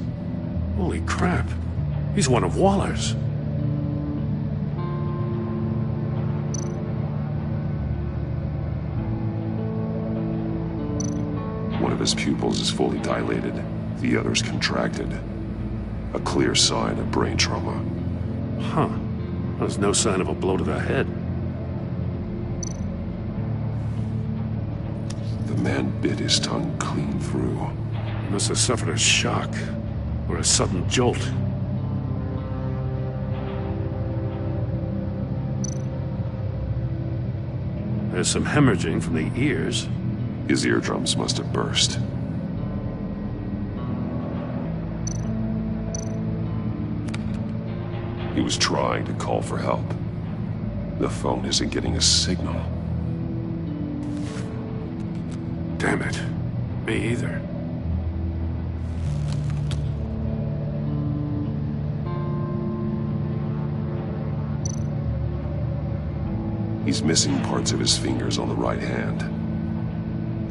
Holy crap. He's one of Waller's. One of his pupils is fully dilated, the other's contracted. A clear sign of brain trauma. Huh. There's no sign of a blow to the head. The man bit his tongue clean through. He must have suffered a shock, or a sudden jolt. There's some hemorrhaging from the ears. His eardrums must have burst. He was trying to call for help. The phone isn't getting a signal. Damn it. Me either. He's missing parts of his fingers on the right hand.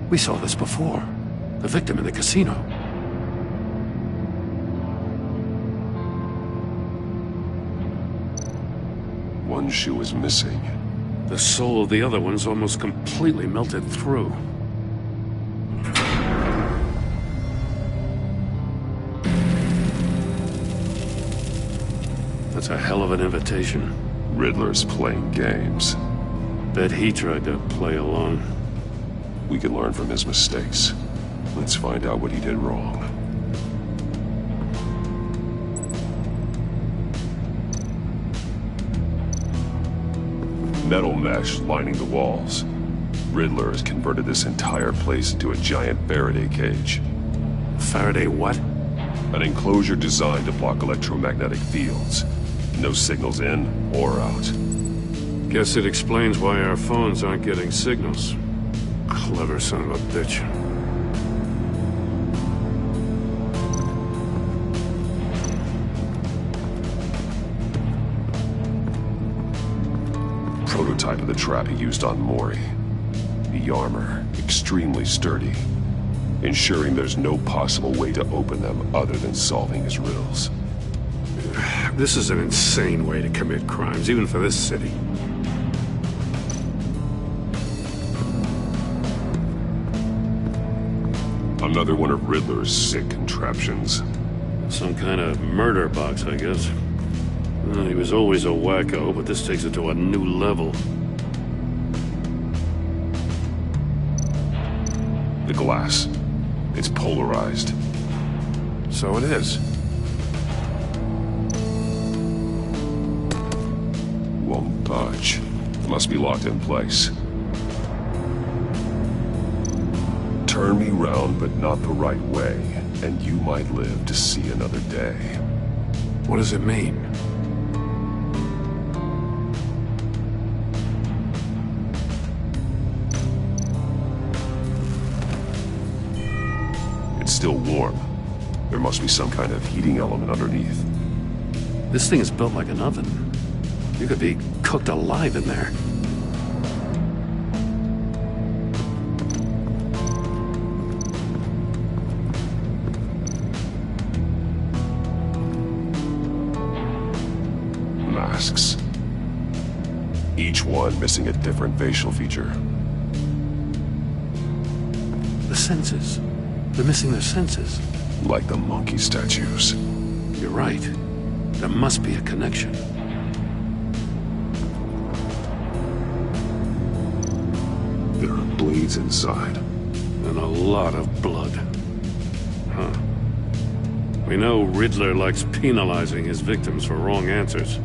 We saw this before. The victim in the casino. One shoe is missing. The sole of the other one's almost completely melted through. That's a hell of an invitation. Riddler's playing games. Bet he tried to play along. We can learn from his mistakes. Let's find out what he did wrong. Metal mesh lining the walls. Riddler has converted this entire place into a giant Faraday cage. Faraday what? An enclosure designed to block electromagnetic fields. No signals in or out. Guess it explains why our phones aren't getting signals. Clever son of a bitch. trap he used on Mori. The armor, extremely sturdy, ensuring there's no possible way to open them other than solving his riddles. This is an insane way to commit crimes, even for this city. Another one of Riddler's sick contraptions. Some kind of murder box, I guess. Well, he was always a wacko, but this takes it to a new level. The glass. It's polarized. So it is. Won't budge. Must be locked in place. Turn me round, but not the right way, and you might live to see another day. What does it mean? It's still warm. There must be some kind of heating element underneath. This thing is built like an oven. You could be cooked alive in there. Masks. Each one missing a different facial feature. The senses. They're missing their senses. Like the monkey statues. You're right. There must be a connection. There are blades inside. And a lot of blood. Huh. We know Riddler likes penalizing his victims for wrong answers.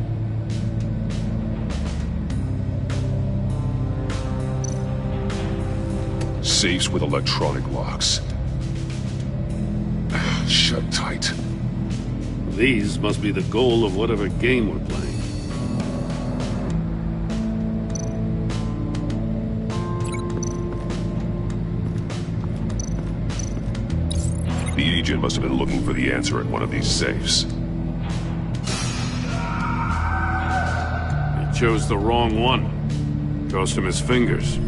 Safes with electronic locks. Shut tight. These must be the goal of whatever game we're playing. The agent must have been looking for the answer at one of these safes. He chose the wrong one. Cost him his fingers.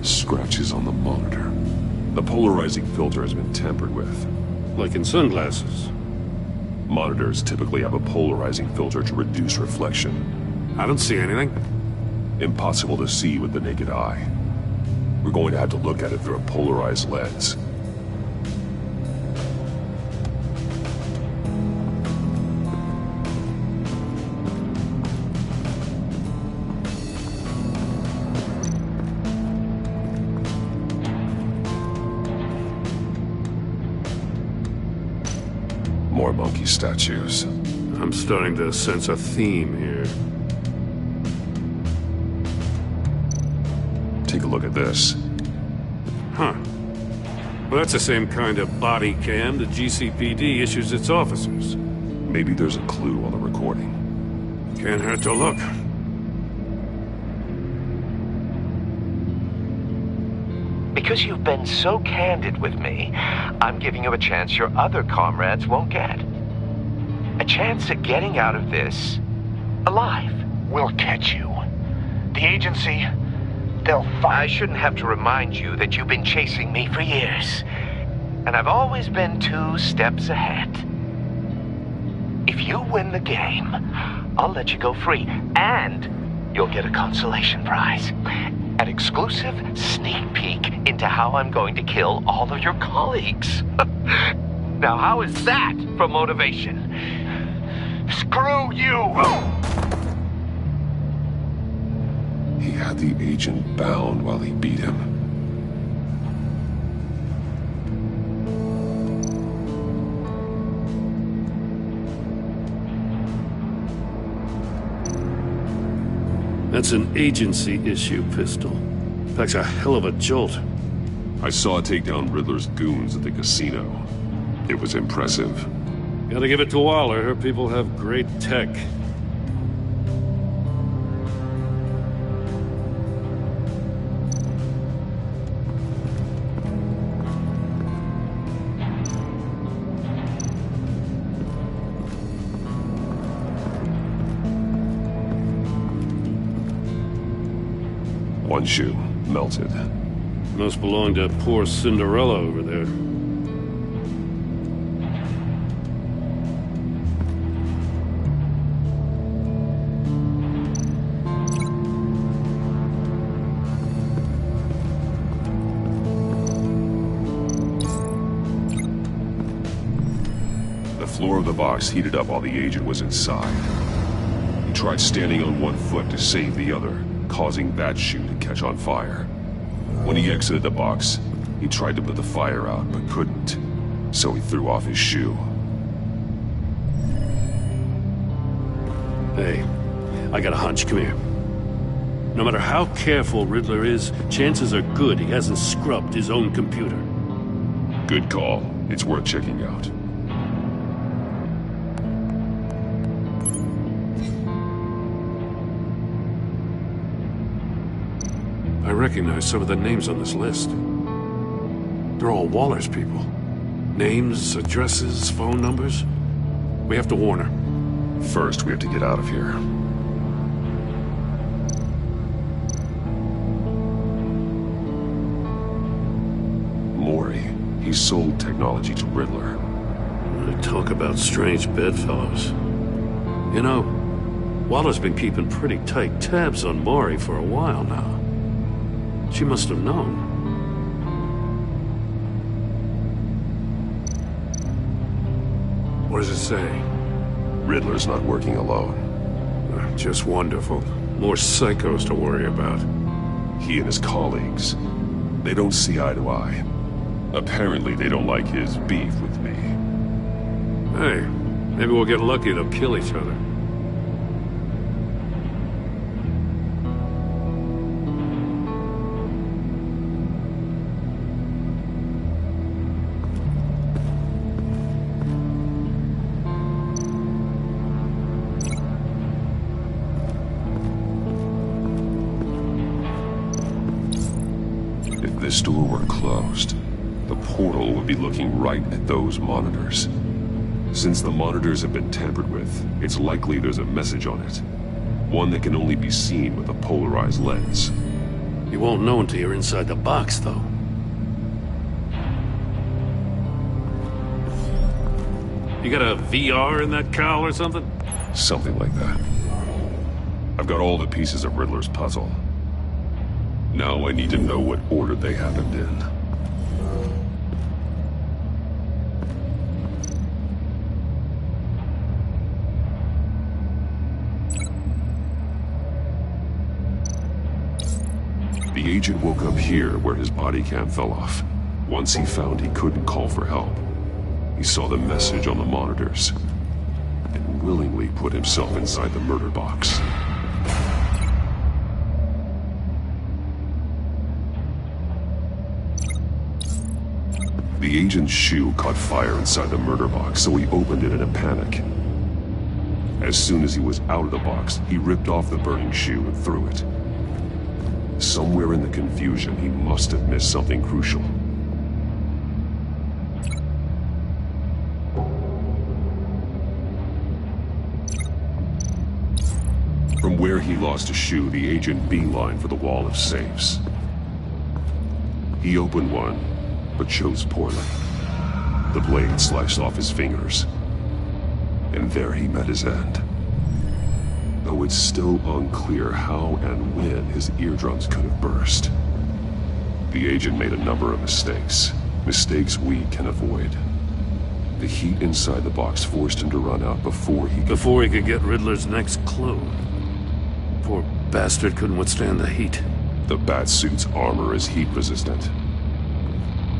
Scratches on the monitor. The polarizing filter has been tampered with. Like in sunglasses. Monitors typically have a polarizing filter to reduce reflection. I don't see anything. Impossible to see with the naked eye. We're going to have to look at it through a polarized lens. More monkey statues. I'm starting to sense a theme here. Take a look at this. Huh. Well, that's the same kind of body cam the GCPD issues its officers. Maybe there's a clue on the recording. Can't hurt to look. Because you've been so candid with me, I'm giving you a chance your other comrades won't get. A chance at getting out of this alive. We'll catch you. The agency, they'll find... I shouldn't have to remind you that you've been chasing me for years. And I've always been 2 steps ahead. If you win the game, I'll let you go free. And you'll get a consolation prize. An exclusive sneak peek into how I'm going to kill all of your colleagues. Now, how is that for motivation? Screw you! He had the agent bound while he beat him. That's an agency-issue pistol. Packs a hell of a jolt. I saw it take down Riddler's goons at the casino. It was impressive. Gotta give it to Waller. Her people have great tech. One shoe, melted. Must belong to poor Cinderella over there. The floor of the box heated up while the agent was inside. He tried standing on one foot to save the other, causing that shoe to catch on fire. When he exited the box, he tried to put the fire out, but couldn't. So he threw off his shoe. Hey, I got a hunch. Come here. No matter how careful Riddler is, chances are good he hasn't scrubbed his own computer. Good call. It's worth checking out. I recognize some of the names on this list. They're all Waller's people. Names, addresses, phone numbers. We have to warn her. First, we have to get out of here. Maury, he sold technology to Riddler. Talk about strange bedfellows. You know, Waller's been keeping pretty tight tabs on Maury for a while now. She must have known. What does it say? Riddler's not working alone. Just wonderful. More psychos to worry about. He and his colleagues, they don't see eye to eye. Apparently, they don't like his beef with me. Hey, maybe we'll get lucky to kill each other. If this door were closed, the portal would be looking right at those monitors. Since the monitors have been tampered with, it's likely there's a message on it. One that can only be seen with a polarized lens. You won't know until you're inside the box, though. You got a VR in that cowl or something? Something like that. I've got all the pieces of Riddler's puzzle. Now I need to know what order they happened in. The agent woke up here where his body cam fell off. Once he found he couldn't call for help, he saw the message on the monitors and willingly put himself inside the murder box. The agent's shoe caught fire inside the murder box, so he opened it in a panic. As soon as he was out of the box, he ripped off the burning shoe and threw it. Somewhere in the confusion, he must have missed something crucial. From where he lost a shoe, the agent beelined for the wall of safes. He opened one, but chose poorly. The blade sliced off his fingers. And there he met his end. Though it's still unclear how and when his eardrums could have burst. The agent made a number of mistakes. Mistakes we can avoid. The heat inside the box forced him to run out before he could get Riddler's next clue. Poor bastard couldn't withstand the heat. The Batsuit's armor is heat resistant.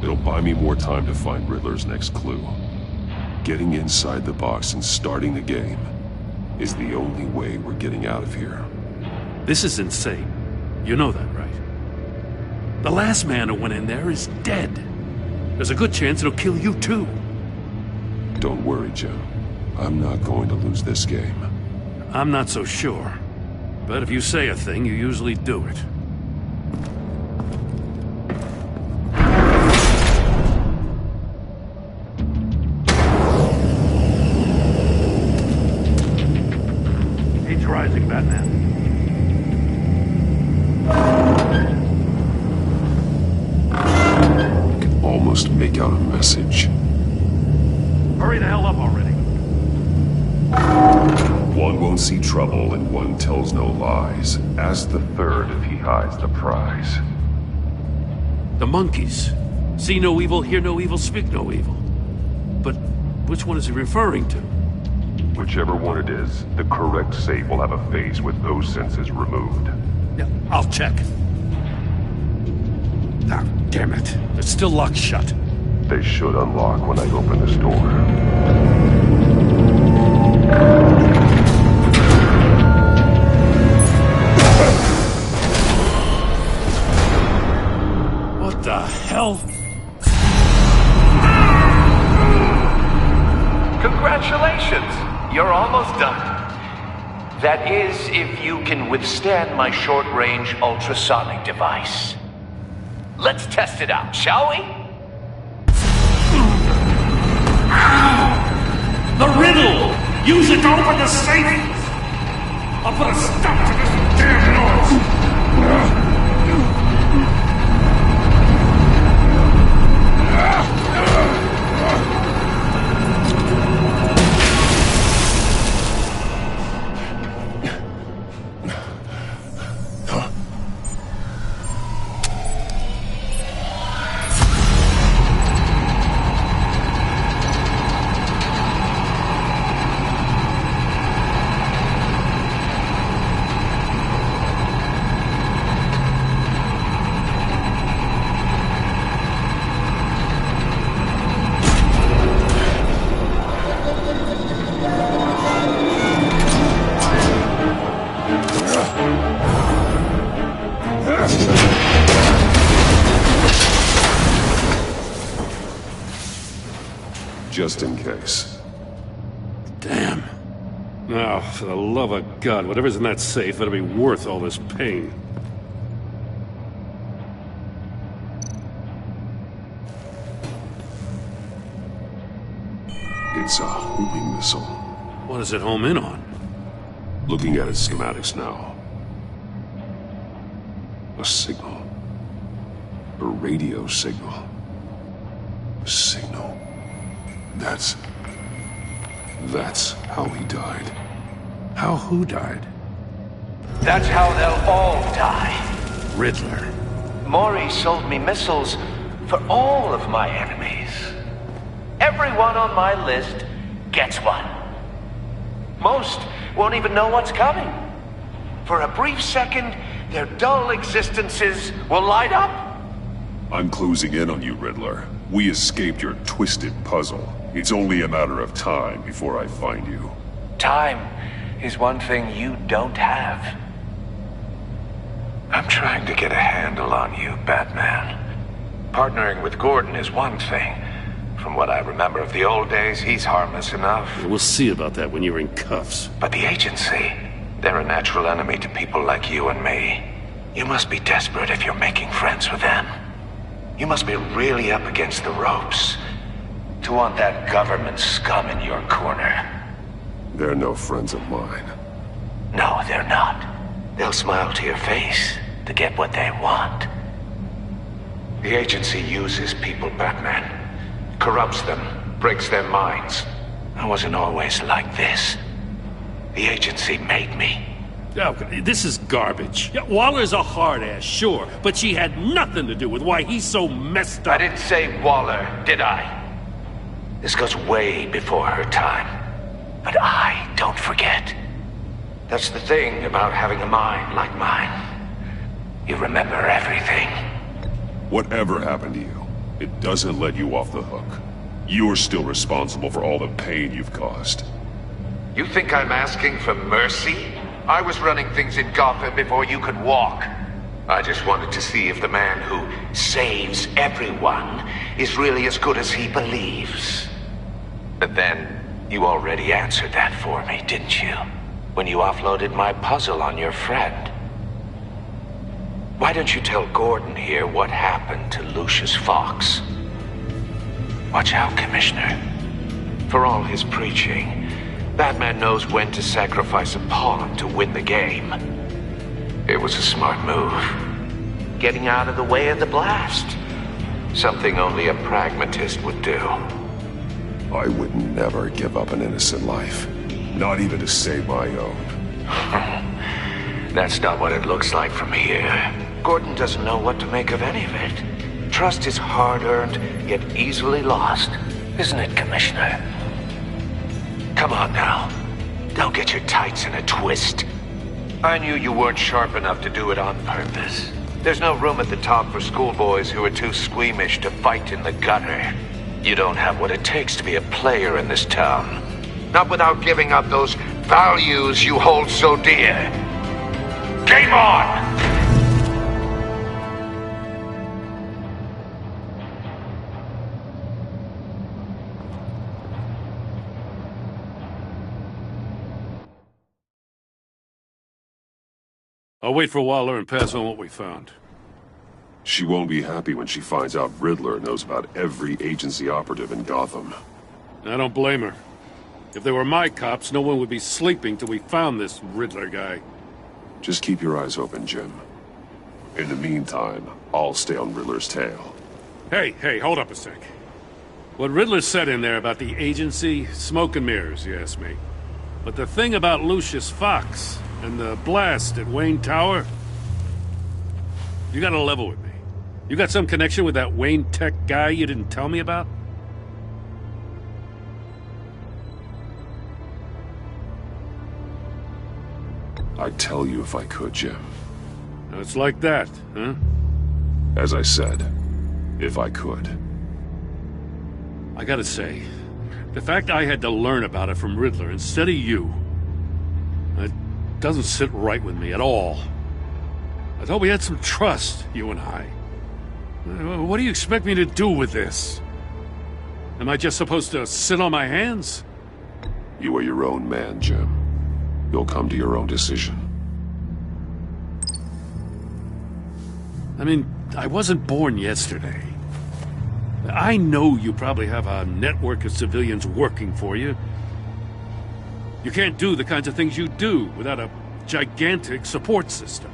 It'll buy me more time to find Riddler's next clue. Getting inside the box and starting the game is the only way we're getting out of here. This is insane. You know that, right? The last man who went in there is dead. There's a good chance it'll kill you too. Don't worry, Jim. I'm not going to lose this game. I'm not so sure. But if you say a thing, you usually do it. Heat's rising, Batman. make out a message. Hurry the hell up already. One won't see trouble and one tells no lies. Ask the third if he hides the prize. The monkeys. See no evil, hear no evil, speak no evil. But which one is he referring to? Whichever one it is, the correct safe will have a face with those senses removed. Yeah, I'll check. Ah, damn it. It's still locked shut. They should unlock when I open this door. What the hell? Congratulations! You're almost done. That is, if you can withstand my short-range ultrasonic device. Let's test it out, shall we? The riddle! Use it to open the safe! I'll put a stop to this damn noise! Just in case. Damn. Now, for the love of God, whatever's in that safe better be worth all this pain. It's a homing missile. What does it home in on? Looking at its schematics now. A signal. A radio signal. A signal. That's how he died. How who died? That's how they'll all die. Riddler. Maury sold me missiles for all of my enemies. Everyone on my list gets one. Most won't even know what's coming. For a brief second, their dull existences will light up. I'm closing in on you, Riddler. We escaped your twisted puzzle. It's only a matter of time before I find you. Time is one thing you don't have. I'm trying to get a handle on you, Batman. Partnering with Gordon is one thing. From what I remember of the old days, he's harmless enough. We'll see about that when you're in cuffs. But the agency, they're a natural enemy to people like you and me. You must be desperate if you're making friends with them. You must be really up against the ropes to want that government scum in your corner. They're no friends of mine. No, they're not. They'll smile to your face to get what they want. The agency uses people, Batman. Corrupts them, breaks their minds. I wasn't always like this. The agency made me. Oh, this is garbage. Yeah, Waller's a hard-ass, sure, but she had nothing to do with why he's so messed up. I didn't say Waller, did I? This goes way before her time. But I don't forget. That's the thing about having a mind like mine. You remember everything. Whatever happened to you, it doesn't let you off the hook. You're still responsible for all the pain you've caused. You think I'm asking for mercy? I was running things in Gotham before you could walk. I just wanted to see if the man who saves everyone is really as good as he believes. But then, you already answered that for me, didn't you? When you offloaded my puzzle on your friend. Why don't you tell Gordon here what happened to Lucius Fox? Watch out, Commissioner. For all his preaching, Batman knows when to sacrifice a pawn to win the game. It was a smart move. Getting out of the way of the blast. Something only a pragmatist would do. I would never give up an innocent life. Not even to save my own. That's not what it looks like from here. Gordon doesn't know what to make of any of it. Trust is hard-earned, yet easily lost. Isn't it, Commissioner? Come on now. Don't get your tights in a twist. I knew you weren't sharp enough to do it on purpose. There's no room at the top for schoolboys who are too squeamish to fight in the gutter. You don't have what it takes to be a player in this town. Not without giving up those values you hold so dear. Game on! I'll wait for Waller and pass on what we found. She won't be happy when she finds out Riddler knows about every agency operative in Gotham. I don't blame her. If they were my cops, no one would be sleeping till we found this Riddler guy. Just keep your eyes open, Jim. In the meantime, I'll stay on Riddler's tail. Hey, hold up a sec. What Riddler said in there about the agency, smoke and mirrors, you ask me. But the thing about Lucius Fox and the blast at Wayne Tower, you gotta level with me. You got some connection with that Wayne Tech guy you didn't tell me about? I'd tell you if I could, Jim. Now it's like that, huh? As I said, if I could. I gotta say, the fact I had to learn about it from Riddler instead of you, it doesn't sit right with me at all. I thought we had some trust, you and I. What do you expect me to do with this? Am I just supposed to sit on my hands? You are your own man, Jim. You'll come to your own decision. I mean, I wasn't born yesterday. I know you probably have a network of civilians working for you. You can't do the kinds of things you do without a gigantic support system.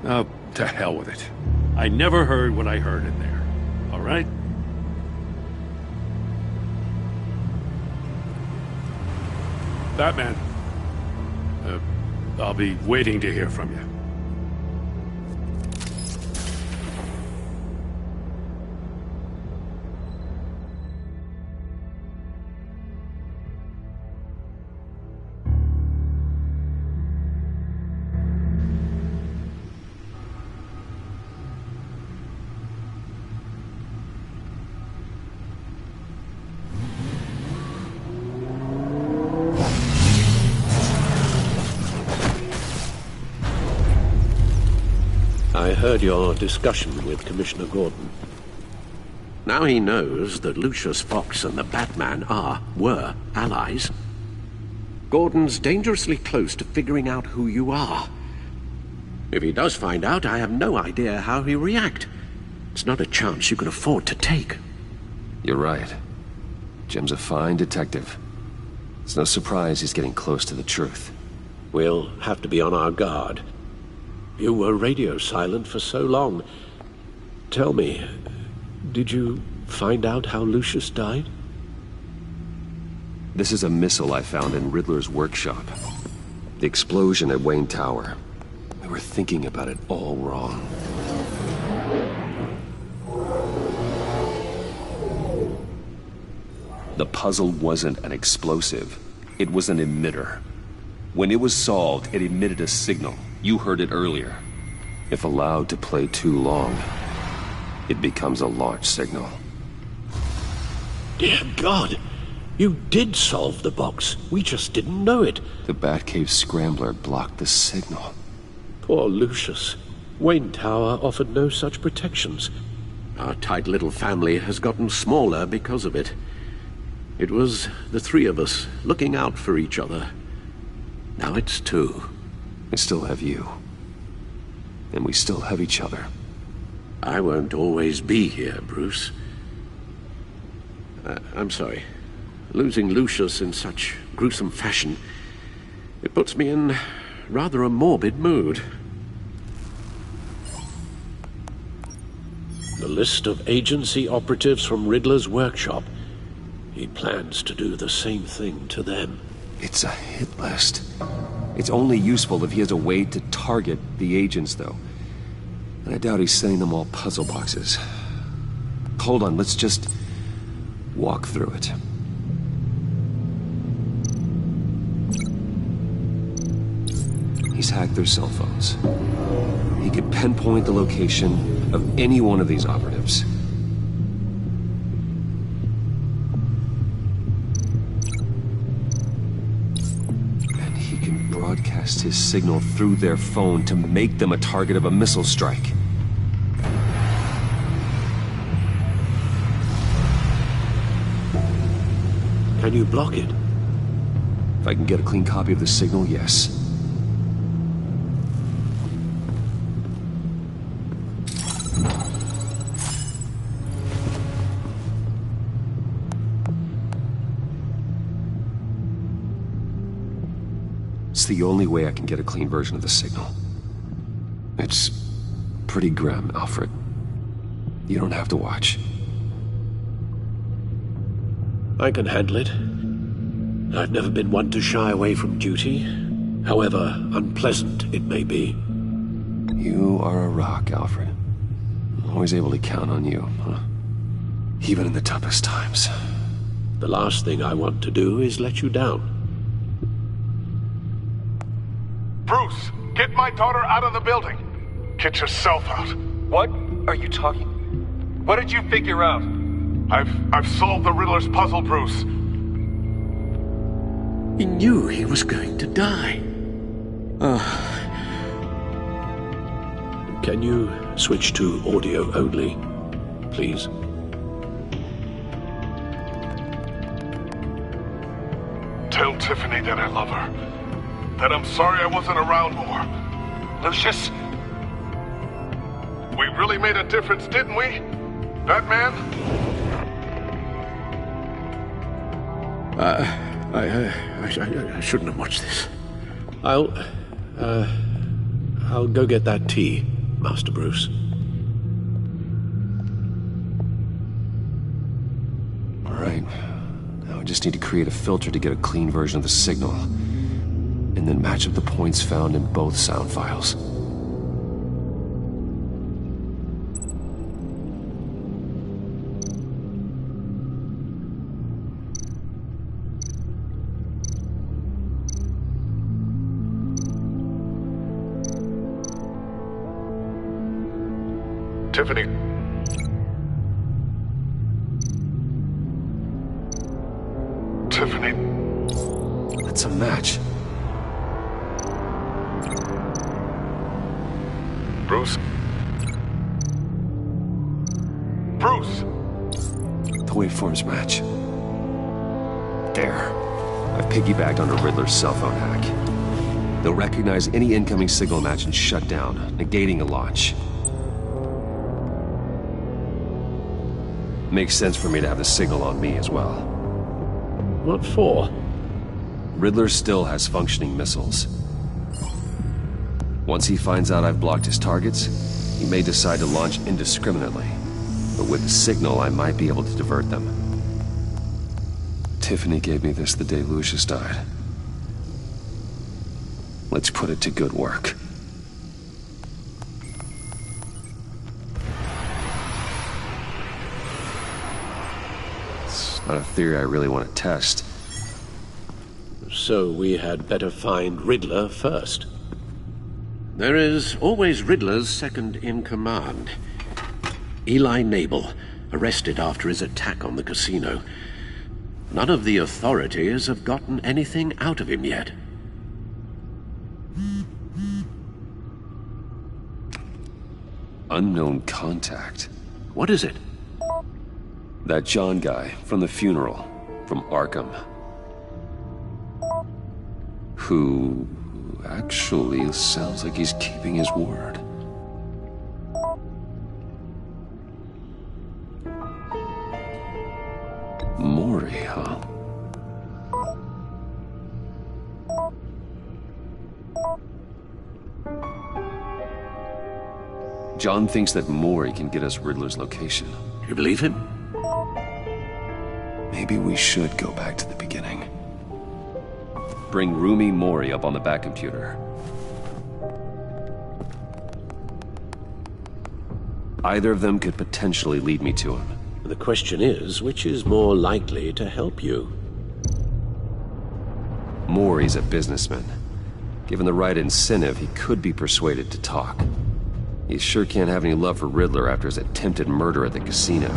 Oh, to hell with it. I never heard what I heard in there. All right? Batman. I'll be waiting to hear from you. I heard your discussion with Commissioner Gordon. Now he knows that Lucius Fox and the Batman were allies. Gordon's dangerously close to figuring out who you are. If he does find out, I have no idea how he'll react. It's not a chance you can afford to take. You're right. Jim's a fine detective. It's no surprise he's getting close to the truth. We'll have to be on our guard. You were radio silent for so long. Tell me, did you find out how Lucius died? This is a missile I found in Riddler's workshop. The explosion at Wayne Tower. We were thinking about it all wrong. The puzzle wasn't an explosive. It was an emitter. When it was solved, it emitted a signal. You heard it earlier. If allowed to play too long, it becomes a launch signal. Dear God! You did solve the box. We just didn't know it. The Batcave Scrambler blocked the signal. Poor Lucius. Wayne Tower offered no such protections. Our tight little family has gotten smaller because of it. It was the three of us looking out for each other. Now it's two. I still have you. And we still have each other. I won't always be here, Bruce. I'm sorry. Losing Lucius in such gruesome fashion, it puts me in rather a morbid mood. The list of agency operatives from Riddler's workshop. He plans to do the same thing to them. It's a hit list. It's only useful if he has a way to target the agents, though. And I doubt he's sending them all puzzle boxes. Hold on, let's just walk through it. He's hacked their cell phones. He could pinpoint the location of any one of these operatives. And he can broadcast his signal through their phone to make them a target of a missile strike. Can you block it? If I can get a clean copy of the signal, yes. It's the only way I can get a clean version of the signal. It's pretty grim, Alfred. You don't have to watch. I can handle it. I've never been one to shy away from duty, however unpleasant it may be. You are a rock, Alfred. I'm always able to count on you, huh? Even in the toughest times. The last thing I want to do is let you down. Bruce, get my daughter out of the building. Get yourself out. What are you talking? What did you figure out? I've solved the Riddler's puzzle, Bruce. He knew he was going to die. Can you switch to audio only, please? Tell Tiffany that I love her. That I'm sorry I wasn't around more. Lucius? We really made a difference, didn't we? Batman? I shouldn't have watched this. I'll go get that tea, Master Bruce. All right. Now I just need to create a filter to get a clean version of the signal. And then match up the points found in both sound files. Tiffany. Tiffany. That's a match. Bruce? Bruce! The waveforms match. There. I've piggybacked onto Riddler's cell phone hack. They'll recognize any incoming signal match and shut down, negating a launch. Makes sense for me to have the signal on me as well. What for? Riddler still has functioning missiles. Once he finds out I've blocked his targets, he may decide to launch indiscriminately. But with the signal, I might be able to divert them. Tiffany gave me this the day Lucius died. Let's put it to good work. It's not a theory I really want to test. So we had better find Riddler first. There is always Riddler's second in command. Eli Nabel, arrested after his attack on the casino. None of the authorities have gotten anything out of him yet. Unknown contact. What is it? That John guy from the funeral, from Arkham. Who actually sounds like he's keeping his word. Maury, huh? John thinks that Maury can get us Riddler's location. You believe him? Maybe we should go back to the beginning. Bring Rumi Maury up on the back computer. Either of them could potentially lead me to him. The question is, which is more likely to help you? Maury's a businessman. Given the right incentive, he could be persuaded to talk. He sure can't have any love for Riddler after his attempted murder at the casino.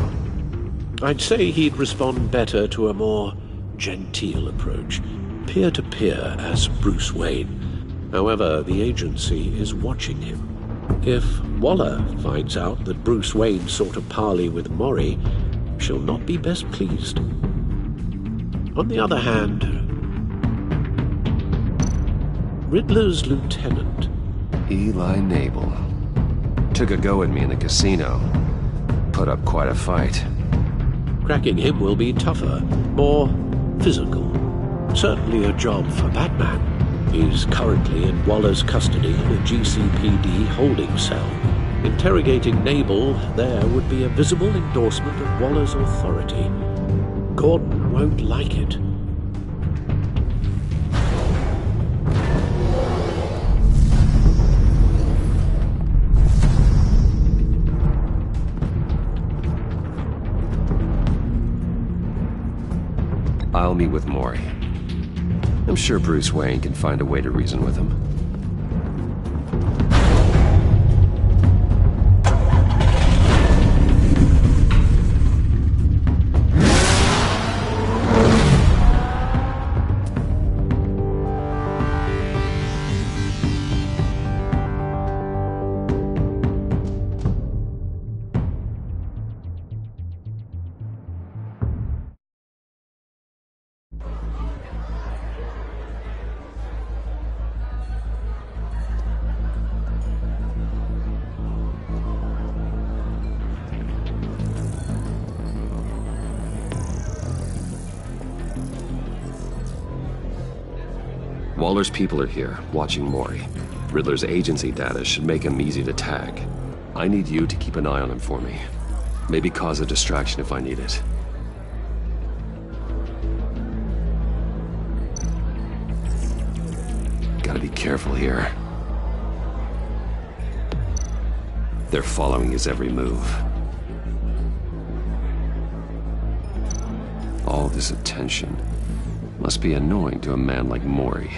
I'd say he'd respond better to a more genteel approach. Peer-to-peer as Bruce Wayne. However, the agency is watching him. If Waller finds out that Bruce Wayne sought a parley with Maury, she'll not be best pleased. On the other hand, Riddler's lieutenant, Eli Nabel, took a go at me in the casino. Put up quite a fight. Cracking him will be tougher, more physical. Certainly a job for Batman. He's currently in Waller's custody in a GCPD holding cell. Interrogating Nabel there would be a visible endorsement of Waller's authority. Gordon won't like it. I'll meet with Maury. I'm sure Bruce Wayne can find a way to reason with him. Waller's people are here, watching Maury. Riddler's agency data should make him easy to tag. I need you to keep an eye on him for me. Maybe cause a distraction if I need it. Gotta be careful here. They're following his every move. All this attention must be annoying to a man like Maury.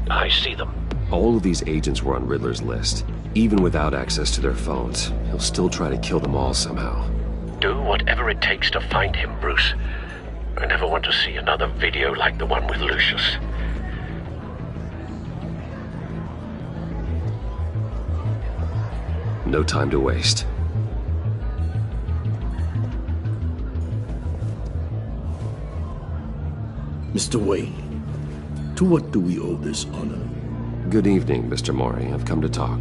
I see them. All of these agents were on Riddler's list. Even without access to their phones, he'll still try to kill them all somehow. Do whatever it takes to find him, Bruce. I never want to see another video like the one with Lucius. No time to waste. Mr. Wayne, to what do we owe this honor? Good evening, Mr. Maury. I've come to talk.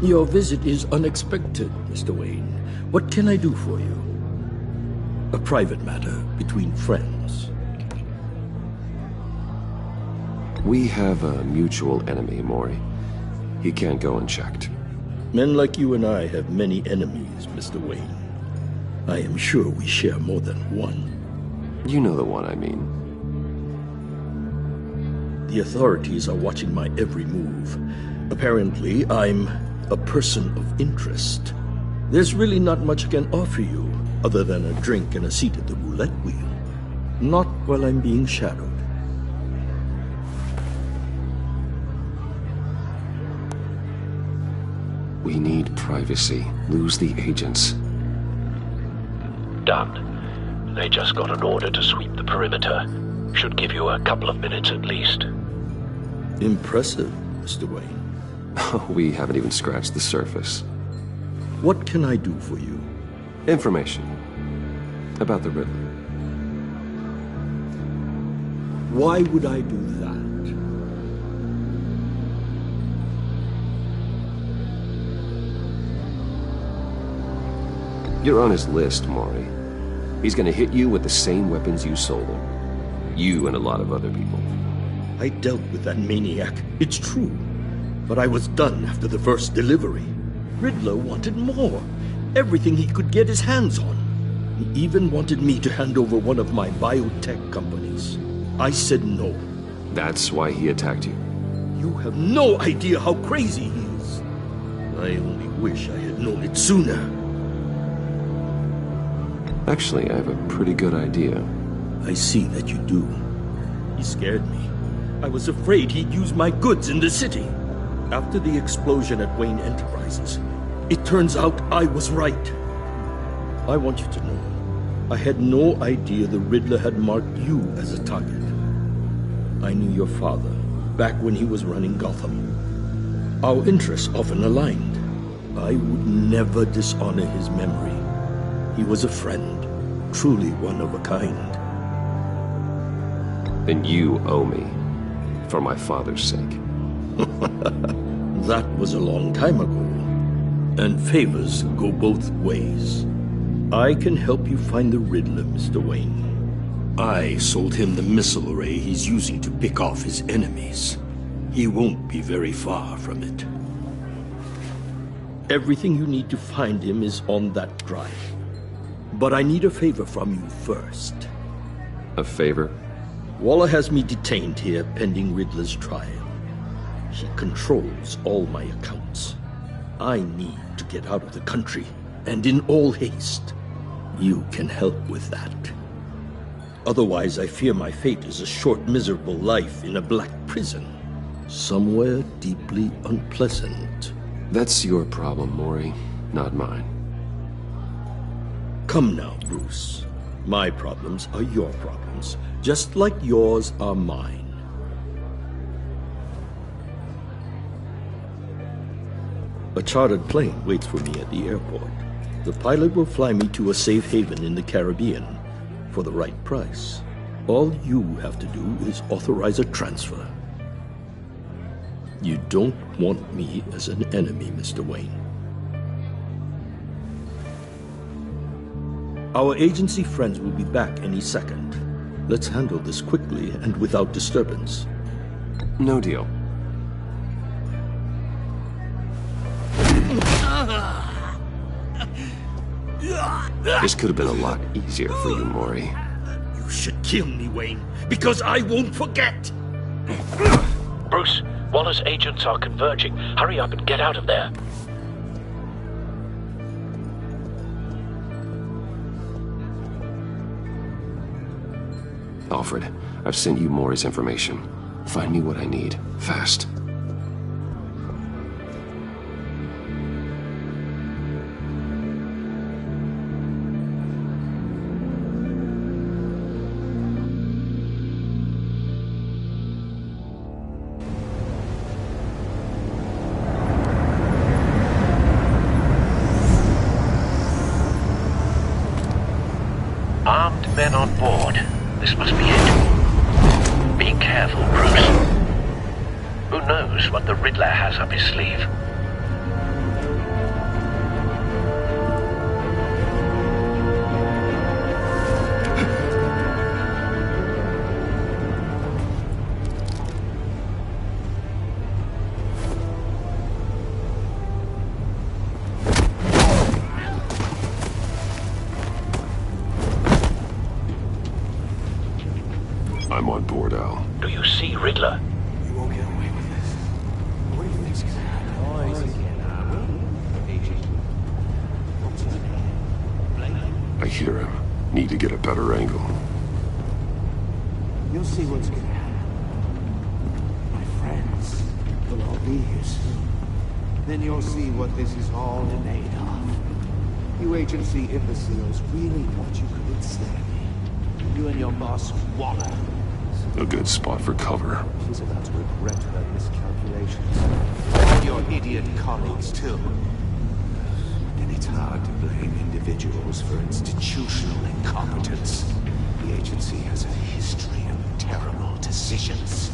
Your visit is unexpected, Mr. Wayne. What can I do for you? A private matter between friends. We have a mutual enemy, Maury. He can't go unchecked. Men like you and I have many enemies, Mr. Wayne. I am sure we share more than one. You know the one I mean. The authorities are watching my every move. Apparently, I'm a person of interest. There's really not much I can offer you, other than a drink and a seat at the roulette wheel. Not while I'm being shadowed. We need privacy. Lose the agents. Done. They just got an order to sweep the perimeter. Should give you a couple of minutes at least. Impressive, Mr. Wayne. We haven't even scratched the surface. What can I do for you? Information. About the Riddler. Why would I do that? You're on his list, Maury. He's gonna hit you with the same weapons you sold him. You and a lot of other people. I dealt with that maniac, it's true. But I was done after the first delivery. Riddler wanted more. Everything he could get his hands on. He even wanted me to hand over one of my biotech companies. I said no. That's why he attacked you? You have no idea how crazy he is. I only wish I had known it sooner. Actually, I have a pretty good idea. I see that you do. He scared me. I was afraid he'd use my goods in the city. After the explosion at Wayne Enterprises, it turns out I was right. I want you to know, I had no idea the Riddler had marked you as a target. I knew your father back when he was running Gotham. Our interests often aligned. I would never dishonor his memory. He was a friend, truly one of a kind. Then you owe me, for my father's sake. That was a long time ago, and favors go both ways. I can help you find the Riddler, Mr. Wayne. I sold him the missile array he's using to pick off his enemies. He won't be very far from it. Everything you need to find him is on that drive. But I need a favor from you first. A favor? Waller has me detained here pending Riddler's trial. He controls all my accounts. I need to get out of the country, and in all haste. You can help with that. Otherwise, I fear my fate is a short, miserable life in a black prison. Somewhere deeply unpleasant. That's your problem, Maury, not mine. Come now, Bruce. My problems are your problems, just like yours are mine. A chartered plane waits for me at the airport. The pilot will fly me to a safe haven in the Caribbean for the right price. All you have to do is authorize a transfer. You don't want me as an enemy, Mr. Wayne. Our agency friends will be back any second. Let's handle this quickly and without disturbance. No deal. This could have been a lot easier for you, Maury. You should kill me, Wayne, because I won't forget! Bruce, Waller's agents are converging. Hurry up and get out of there. Alfred, I've sent you Maury's information. Find me what I need, fast. Armed men on board. This must be it. Be careful, Bruce. Who knows what the Riddler has up his sleeve? I'm on board, Al. Do you see Riddler? You won't get away with this. What do you think's gonna happen? I hear him. Need to get a better angle. You'll see what's gonna happen. My friends, they'll all be here soon. Then you'll see what this is all made of. You agency imbeciles really thought you could ensnare me. You and your boss, Waller. A good spot for cover. She's about to regret her miscalculations. And your idiot colleagues, too. And it's hard to blame individuals for institutional incompetence. The agency has a history of terrible decisions.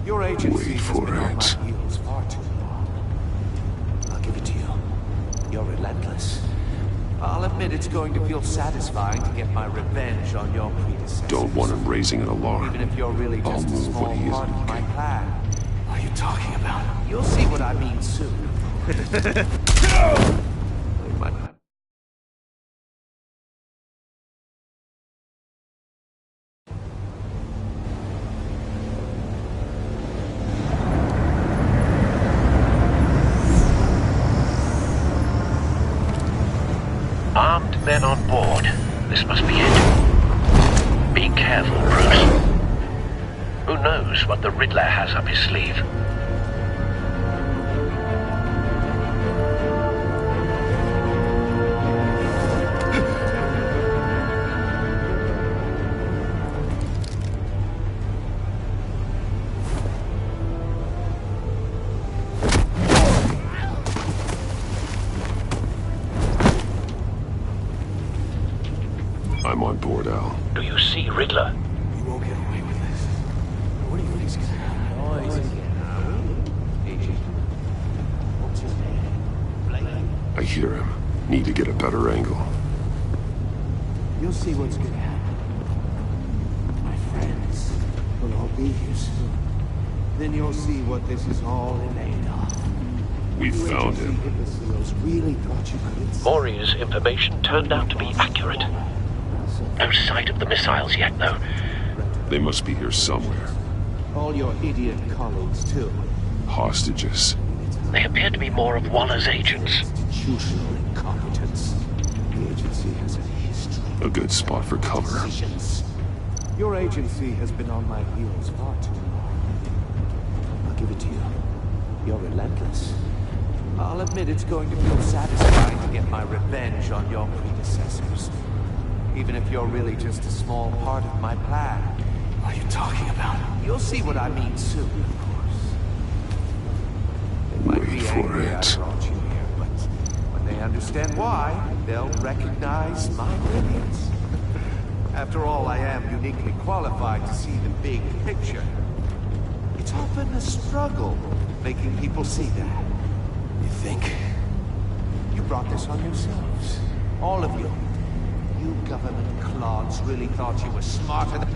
Your agency has been on my heels far too long. I'll give it to you. You're relentless. I'll admit it's going to feel satisfying to get my revenge on your predecessor. Don't want him raising an alarm. Even if you're really I'll just a move small when he part isn't of my looking. plan. What are you talking about? You'll see what I mean soon. Armed men on board. This must be it. Be careful, Bruce. Who knows what the Riddler has up his sleeve? I'm on board, Al. Do you see Riddler? You won't get away with this. What do you think's gonna happen? I hear him. Need to get a better angle. You'll see what's gonna happen. My friends will all be here soon. Then you'll see what this is all in aid of. We found him. Imbeciles really thought you could. Maury's information turned out to be accurate. No sight of the missiles yet, though. They must be here somewhere. All your idiot colleagues, too. Hostages. They appear to be more of Waller's agents. Institutional incompetence. The agency has a history. A good spot for cover. Decisions. Your agency has been on my heels far too long. I'll give it to you. You're relentless. I'll admit it's going to feel satisfying to get my revenge on your predecessors. Even if you're really just a small part of my plan. What are you talking about? You'll see what I mean soon, of course. Wait for it. I brought you here, but when they understand why, they'll recognize my brilliance. After all, I am uniquely qualified to see the big picture. It's often a struggle making people see that. You think? You brought this on yourselves. All of you. You government clods really thought you were smarter than...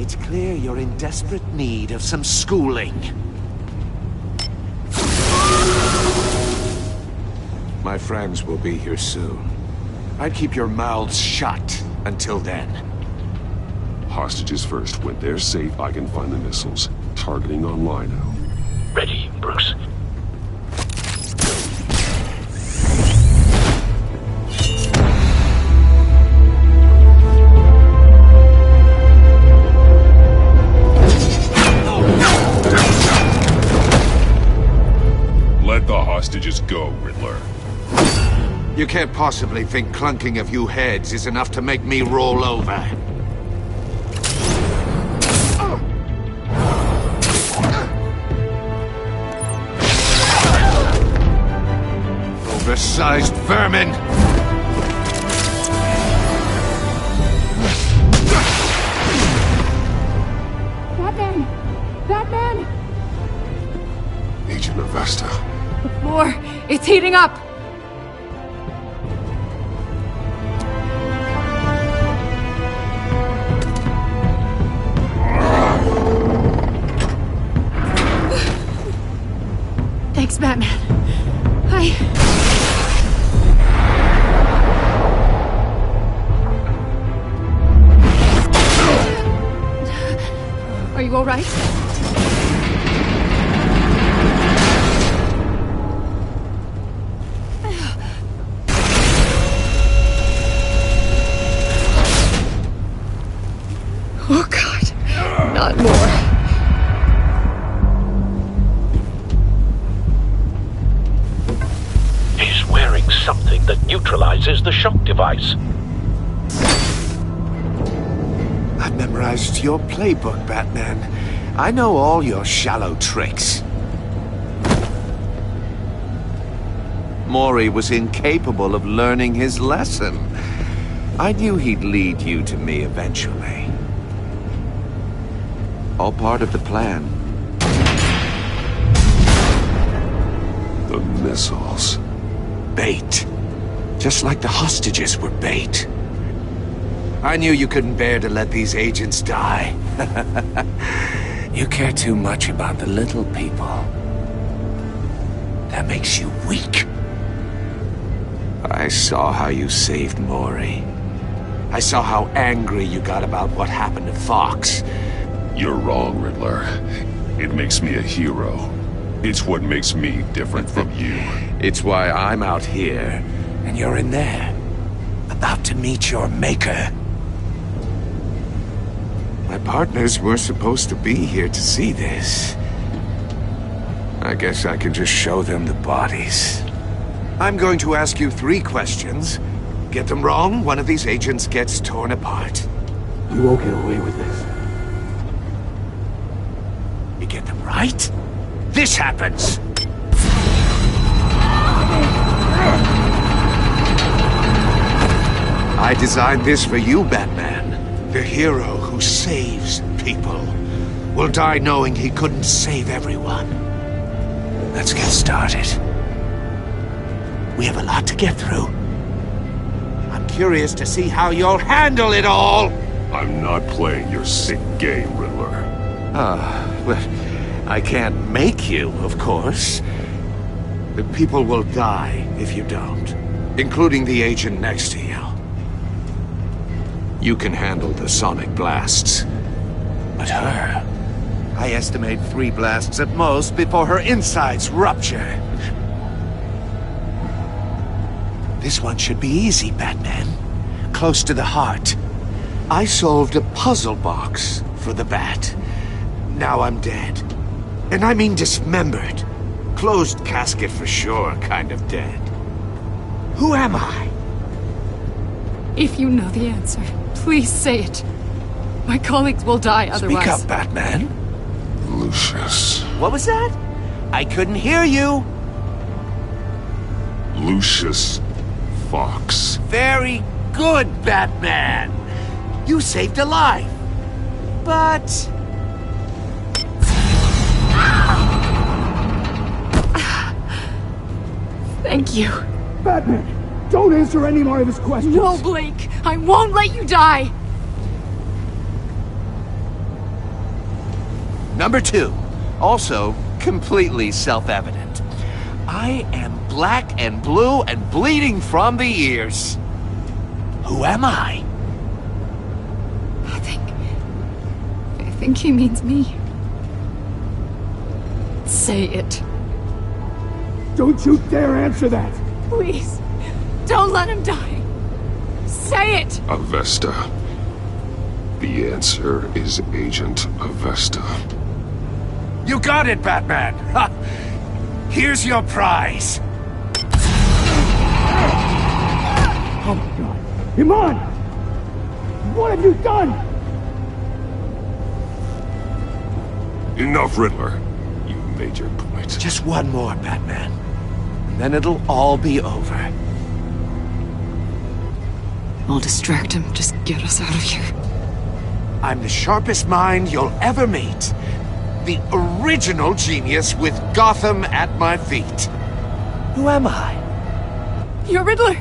It's clear you're in desperate need of some schooling. My friends will be here soon. I'd keep your mouths shut until then. Hostages first. When they're safe, I can find the missiles. Targeting on Lino. Ready, Bruce. Let the hostages go, Riddler. You can't possibly think clunking a few heads is enough to make me roll over. Oversized vermin! Batman! Batman! Agent Avesta. The floor, it's heating up! Thanks, Batman. Are you all right? Oh, God. Not more. He's wearing something that neutralizes the shock device. I've memorized your playbook, Batman. I know all your shallow tricks. Maury was incapable of learning his lesson. I knew he'd lead you to me eventually. All part of the plan. The missiles. Bait. Just like the hostages were bait. I knew you couldn't bear to let these agents die. You care too much about the little people. That makes you weak. I saw how you saved Maury. I saw how angry you got about what happened to Fox. You're wrong, Riddler. It makes me a hero. It's what makes me different from you. It's why I'm out here, and you're in there, about to meet your maker. My partners were supposed to be here to see this. I guess I can just show them the bodies. I'm going to ask you 3 questions. Get them wrong, one of these agents gets torn apart. You won't get away with this. You get them right, this happens. I designed this for you, Batman. The hero who saves people will die knowing he couldn't save everyone. Let's get started. We have a lot to get through. I'm curious to see how you'll handle it all. I'm not playing your sick game, Riddler. Well, I can't make you, of course. The people will die if you don't, including the agent next to you. You can handle the sonic blasts. But her, I estimate 3 blasts at most before her insides rupture. This one should be easy, Batman. Close to the heart. I solved a puzzle box for the Bat. Now I'm dead. And I mean dismembered. Closed casket for sure, kind of dead. Who am I? If you know the answer, please say it. My colleagues will die otherwise. Speak up, Batman. Lucius. What was that? I couldn't hear you. Lucius Fox. Very good, Batman. You saved a life. But... Thank you. Batman, don't answer any more of his questions. No, Blake. I won't let you die. Number 2. Also, completely self-evident. I am black and blue and bleeding from the ears. Who am I? I think he means me. Say it. Don't you dare answer that! Please, don't let him die. Say it! Avesta. The answer is Agent Avesta. You got it, Batman! Ha! Here's your prize! Oh my god. Iman! What have you done? Enough, Riddler. You made your point. Just one more, Batman. And then it'll all be over. I'll distract him. Just get us out of here. I'm the sharpest mind you'll ever meet. The original genius with Gotham at my feet. Who am I? You're Riddler.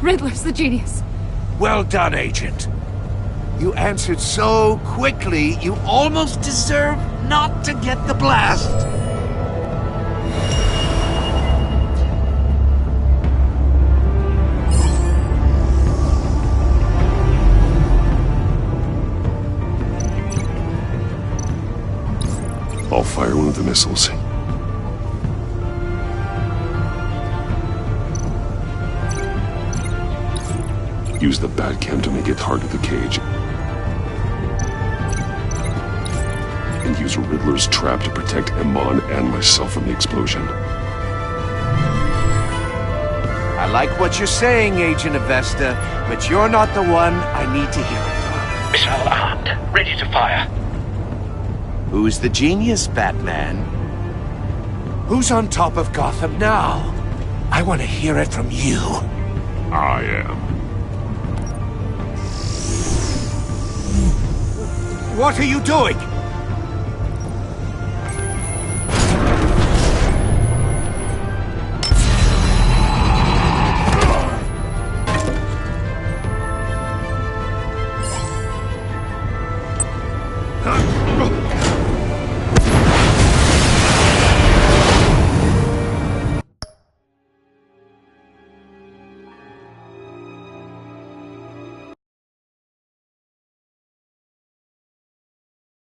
Riddler's the genius. Well done, Agent. You answered so quickly, you almost deserve not to get the blast. I'll fire one of the missiles. Use the Batcam to make it target the cage. And use Riddler's trap to protect Iman and myself from the explosion. I like what you're saying, Agent Avesta, but you're not the one I need to hear it from. Missile armed, ready to fire. Who's the genius, Batman? Who's on top of Gotham now? I want to hear it from you. I am. What are you doing?